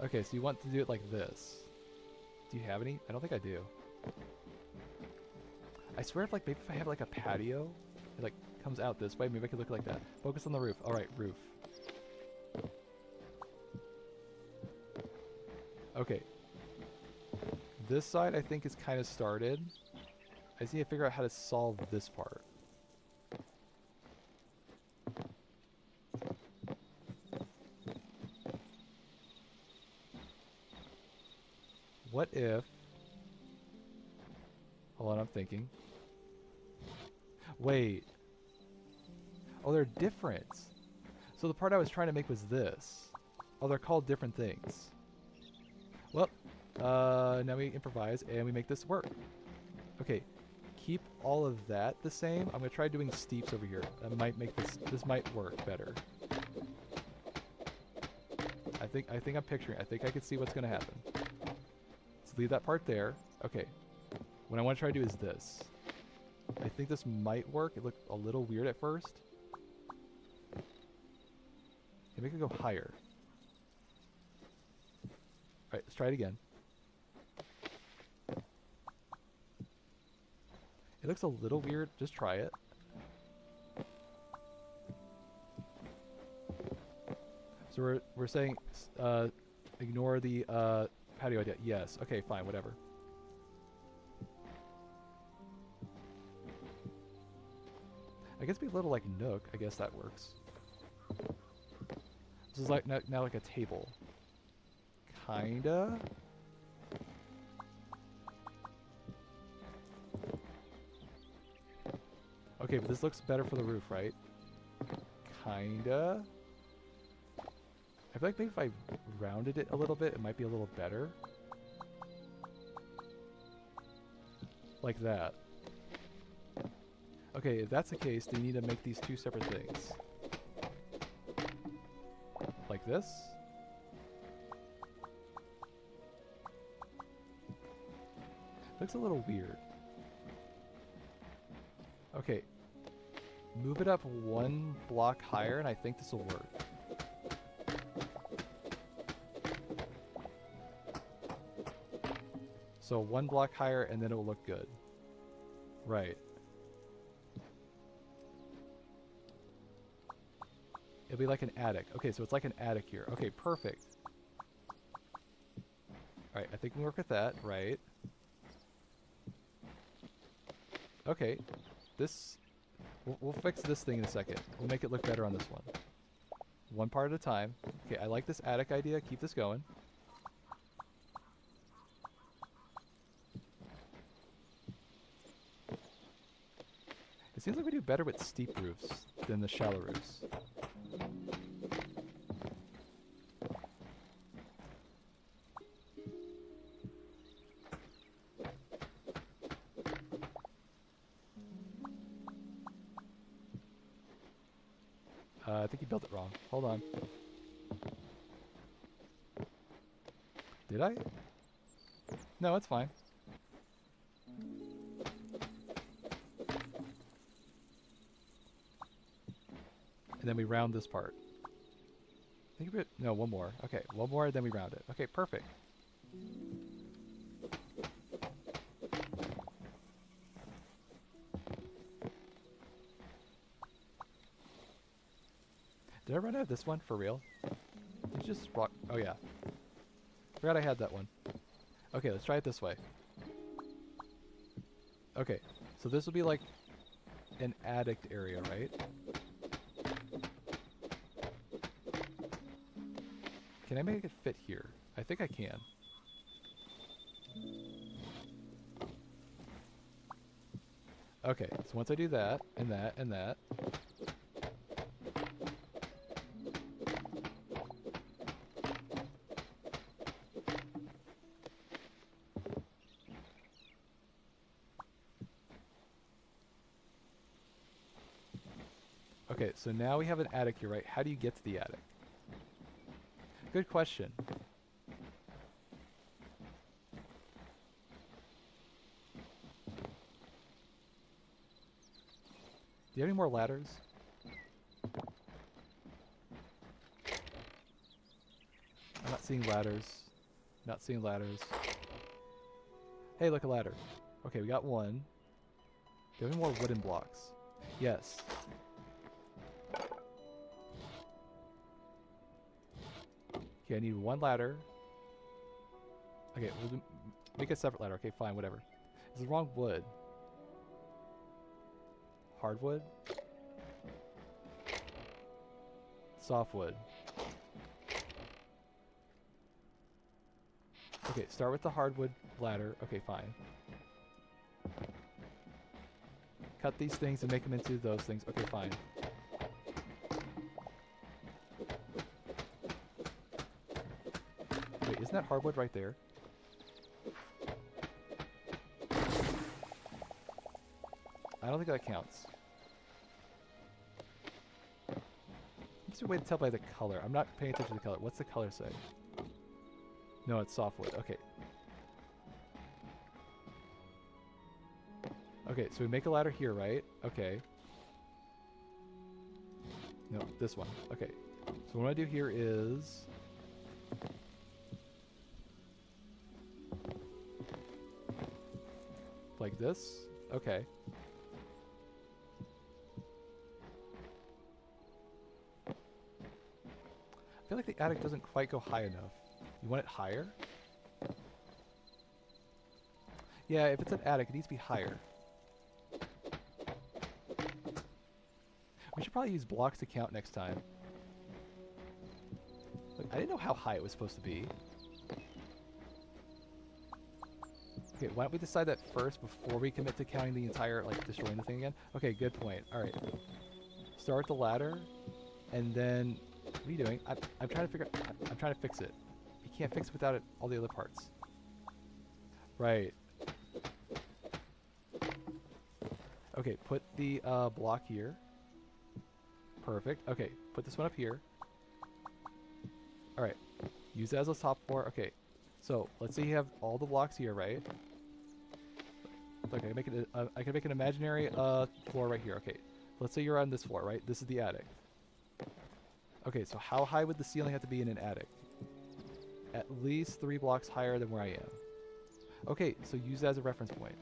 Okay, so you want to do it like this. Do you have any? I don't think I do. I swear if like maybe if I have like a patio, it like comes out this way, maybe I could look like that. Focus on the roof. Alright, roof. Okay. This side I think is kind of started. I just need to figure out how to solve this part. What if... Hold on, I'm thinking. Wait. Oh, they're different. So the part I was trying to make was this. Oh, they're called different things. Well, now we improvise and we make this work. Okay, keep all of that the same. I'm gonna try doing steeps over here. That might make this might work better. I think I'm picturing. I think I can see what's gonna happen. Let's leave that part there. Okay. What I want to try to do is this. I think this might work. It looked a little weird at first. Maybe I could go higher. Alright, let's try it again. It looks a little weird. Just try it. So we're saying ignore the patio idea. Yes. Okay, fine, whatever. I guess be a little like Nook. I guess that works. This is like now like a table. Kinda. Okay, but this looks better for the roof, right? Kinda. I feel like maybe if I rounded it a little bit, it might be a little better. Like that. Okay, if that's the case, then you need to make these two separate things. Like this. Looks a little weird. Okay. Move it up one block higher, and I think this will work. So one block higher, and then it will look good. Right. It'll be like an attic. Okay, so it's like an attic here. Okay, perfect. Alright, I think we can work with that, right? Okay, this... We'll fix this thing in a second. We'll make it look better on this one. One part at a time. Okay, I like this attic idea. Keep this going. It seems like we do better with steep roofs than the shallow roofs. I think you built it wrong. Hold on. Did I? No, it's fine. And then we round this part. Think of it. No, one more. Okay, one more, then we round it. Okay, perfect. Did I run out of this one for real? Did you just rock? Oh yeah. Forgot I had that one. Okay, let's try it this way. Okay, so this will be like an attic area, right? Can I make it fit here? I think I can. Okay, so once I do that, and that, and that. Okay, so now we have an attic here, right? How do you get to the attic? Good question. you have any more ladders? I'm not seeing ladders. Not seeing ladders. Hey, look, a ladder. Okay, we got one. Do you have any more wooden blocks? Yes. Okay, I need one ladder. Okay, we'll make a separate ladder. Okay, fine, whatever. It's the wrong wood. Hardwood? Softwood. Okay, start with the hardwood ladder. Okay, fine. Cut these things and make them into those things. Okay, fine. Wait, isn't that hardwood right there? I don't think that counts. What's a way to tell by the color? I'm not paying attention to the color. What's the color say? No, it's softwood. Okay. Okay, so we make a ladder here, right? Okay. No, this one. Okay. So what I do here is... like this? Okay. I feel like the attic doesn't quite go high enough. You want it higher? Yeah, if it's an attic, it needs to be higher. We should probably use blocks to count next time. Look, I didn't know how high it was supposed to be. Okay, why don't we decide that first before we commit to counting the entire, like, destroying the thing again? Okay, good point. Alright. Start the ladder, and then... what are you doing? I'm trying to figure out... I'm trying to fix it. You can't fix it without it, all the other parts. Right. Okay, put the block here. Perfect. Okay, put this one up here. Alright. Use that as a top floor. Okay. So, let's say you have all the blocks here, right? Okay, I can make an imaginary floor right here. Okay. Let's say you're on this floor, right? This is the attic. Okay, so how high would the ceiling have to be in an attic? At least 3 blocks higher than where I am. Okay, so use that as a reference point.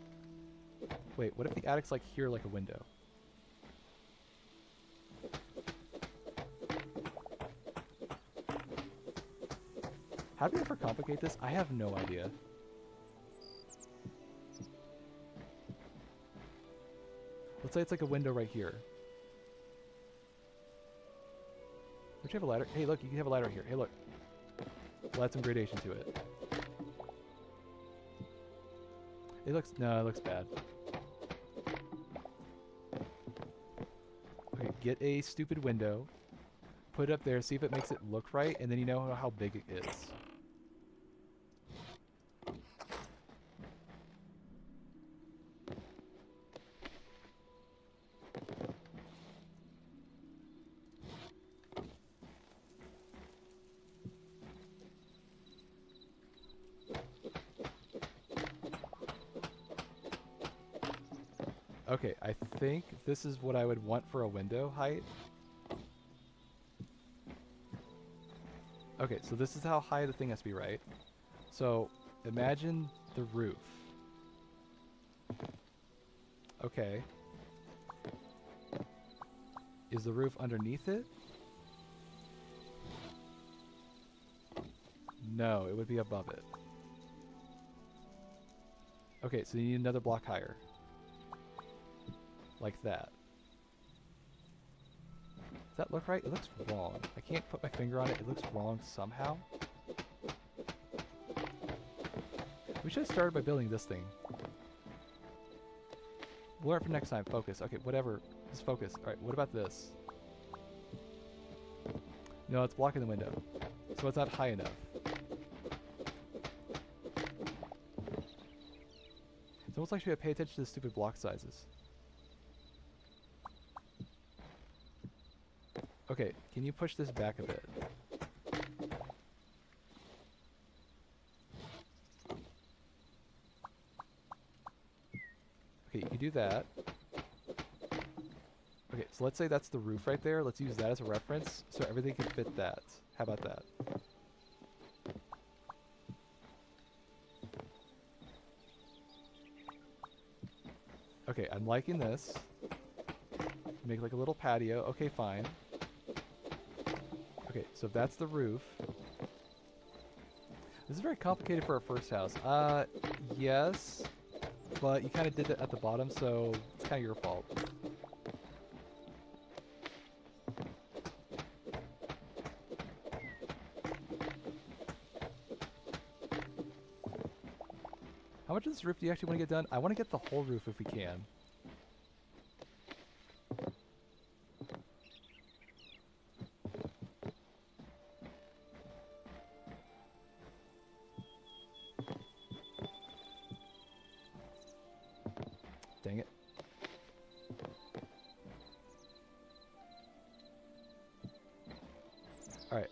Wait, what if the attic's like here, like a window? How do we ever complicate this? I have no idea. Let's say it's like a window right here. Don't you have a ladder? Hey, look, you can have a ladder here. Hey, look. We'll add some gradation to it. It looks... no, it looks bad. Okay, get a stupid window. Put it up there, see if it makes it look right, and then you know how big it is. Okay, I think this is what I would want for a window height. Okay, so this is how high the thing has to be, right? So, imagine the roof. Okay. Is the roof underneath it? No, it would be above it. Okay, so you need another block higher. Like that. Does that look right? It looks wrong. I can't put my finger on it. It looks wrong somehow. We should have started by building this thing. We'll learn for next time. Focus. Okay, whatever. Just focus. Alright, what about this? No, it's blocking the window. So it's not high enough. It's almost like we should pay attention to the stupid block sizes. Okay, can you push this back a bit? Okay, you can do that. Okay, so let's say that's the roof right there. Let's use that as a reference so everything can fit that. How about that? Okay, I'm liking this. Make like a little patio. Okay, fine. Okay, so if that's the roof. This is very complicated for our first house. Yes. But you kind of did it at the bottom, so it's kind of your fault. How much of this roof do you actually want to get done? I want to get the whole roof if we can. Dang it. Alright,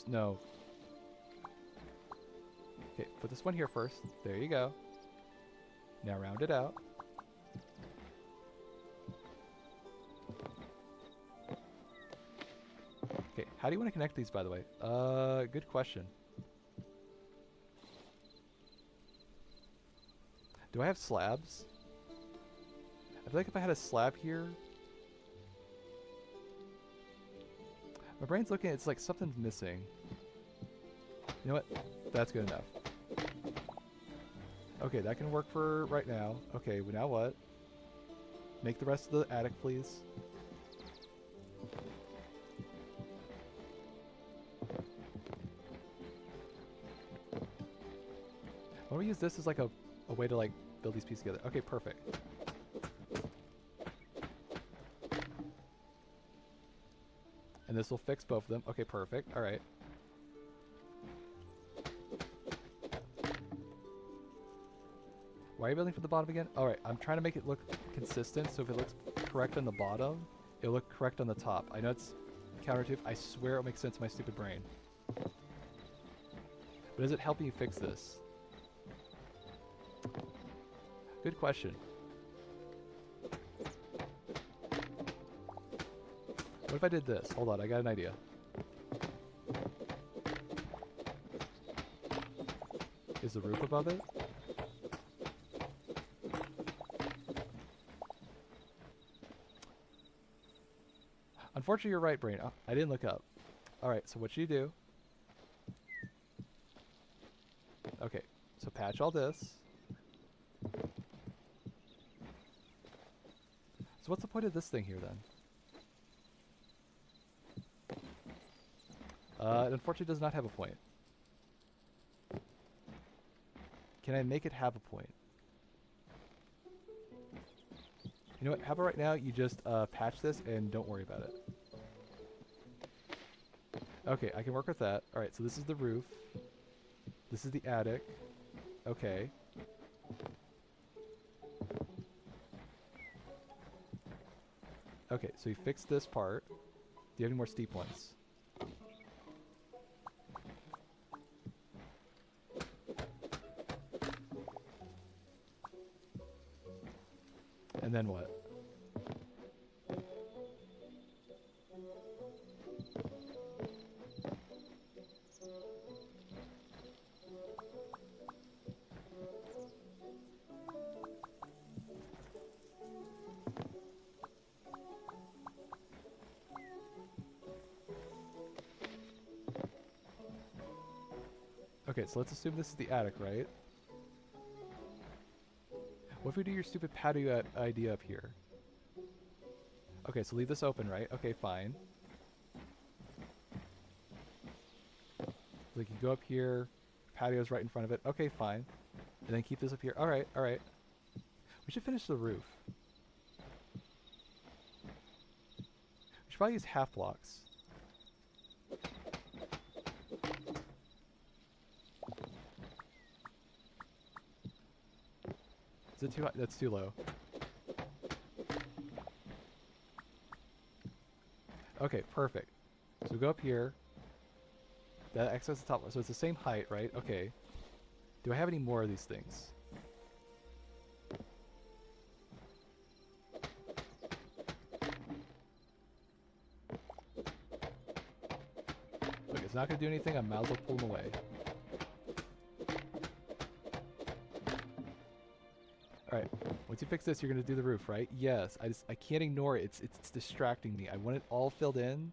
no. Okay, put this one here first. There you go. Now round it out. Okay, how do you want to connect these, by the way? Good question. Do I have slabs? I feel like if I had a slab here... My brain's looking, it's like something's missing. You know what? That's good enough. Okay, that can work for right now. Okay, well now what? Make the rest of the attic, please. Why don't we use this as like a way to like build these pieces together? Okay, perfect. And this will fix both of them. Okay, perfect. All right. Why are you building from the bottom again? All right, I'm trying to make it look consistent, so if it looks correct on the bottom, it'll look correct on the top. I know it's counterintuitive. I swear it'll make sense in my stupid brain. But is it helping you fix this? Good question. What if I did this? Hold on, I got an idea. Is the roof above it? Unfortunately, you're right, brain. Oh, I didn't look up. Alright, so what you do... Okay, so patch all this. So what's the point of this thing here, then? It unfortunately does not have a point. Can I make it have a point? You know what? How about right now you just patch this and don't worry about it. Okay, I can work with that. Alright, so this is the roof. This is the attic. Okay. Okay, so you fixed this part. Do you have any more steep ones? And then what? Okay, so let's assume this is the attic, right? What if we do your stupid patio idea up here? Okay, so leave this open, right? Okay, fine. Like you go up here, patio's right in front of it. Okay, fine. And then keep this up here. Alright, alright. We should finish the roof. We should probably use half blocks. Is it too high? That's too low. Okay, perfect. So we go up here. That access the top. So it's the same height, right? Okay. Do I have any more of these things? not going to do anything, I might as well pull him away. Alright, once you fix this, you're going to do the roof, right? Yes, I can't ignore it. It's distracting me. I want it all filled in.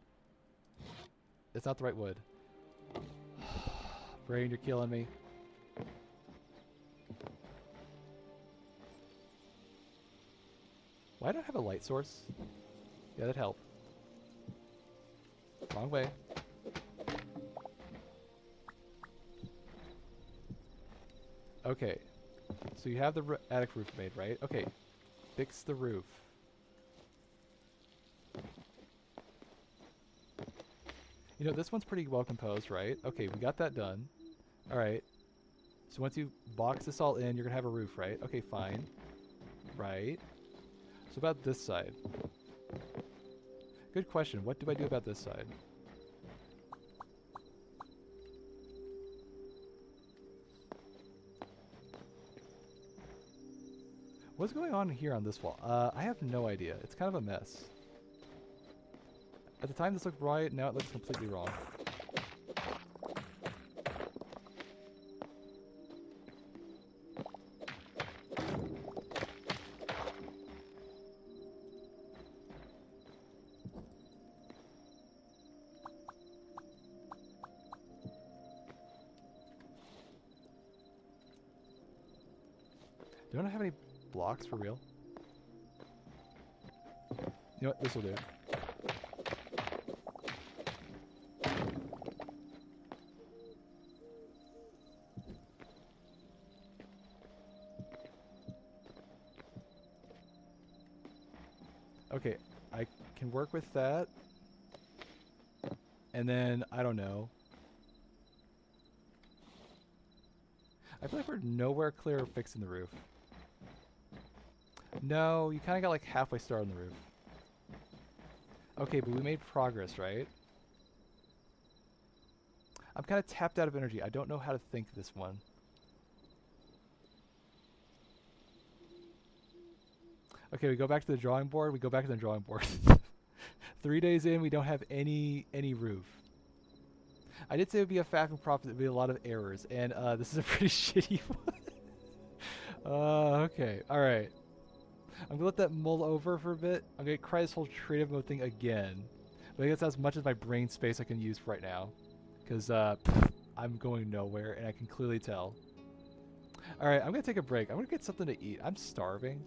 It's not the right wood. Brain, you're killing me. Why don't I have a light source? Yeah, that'd help. Wrong way. Okay. So you have the attic roof made, right? Okay. Fix the roof. You know, this one's pretty well composed, right? Okay, we got that done. Alright. So once you box this all in, you're gonna have a roof, right? Okay, fine. Right. So about this side. Good question. What do I do about this side? What's going on here on this wall? I have no idea. It's kind of a mess. At the time this looked right, now it looks completely wrong. Don't I have any blocks for real? You know what? This will do. Okay, I can work with that. And then, I don't know. I feel like we're nowhere clear of fixing the roof. No, you kind of got like halfway star on the roof. Okay, but we made progress, right? I'm kind of tapped out of energy. I don't know how to think this one. Okay, we go back to the drawing board. We go back to the drawing board. 3 days in, we don't have any roof. I did say it would be a faffing profit. It would be a lot of errors, and this is a pretty shitty one. Okay, all right. I'm gonna let that mull over for a bit. I'm gonna try this whole creative mode thing again, but I guess that's as much as my brain space I can use right now, because I'm going nowhere, and I can clearly tell. All right, I'm gonna take a break. I'm gonna get something to eat. I'm starving.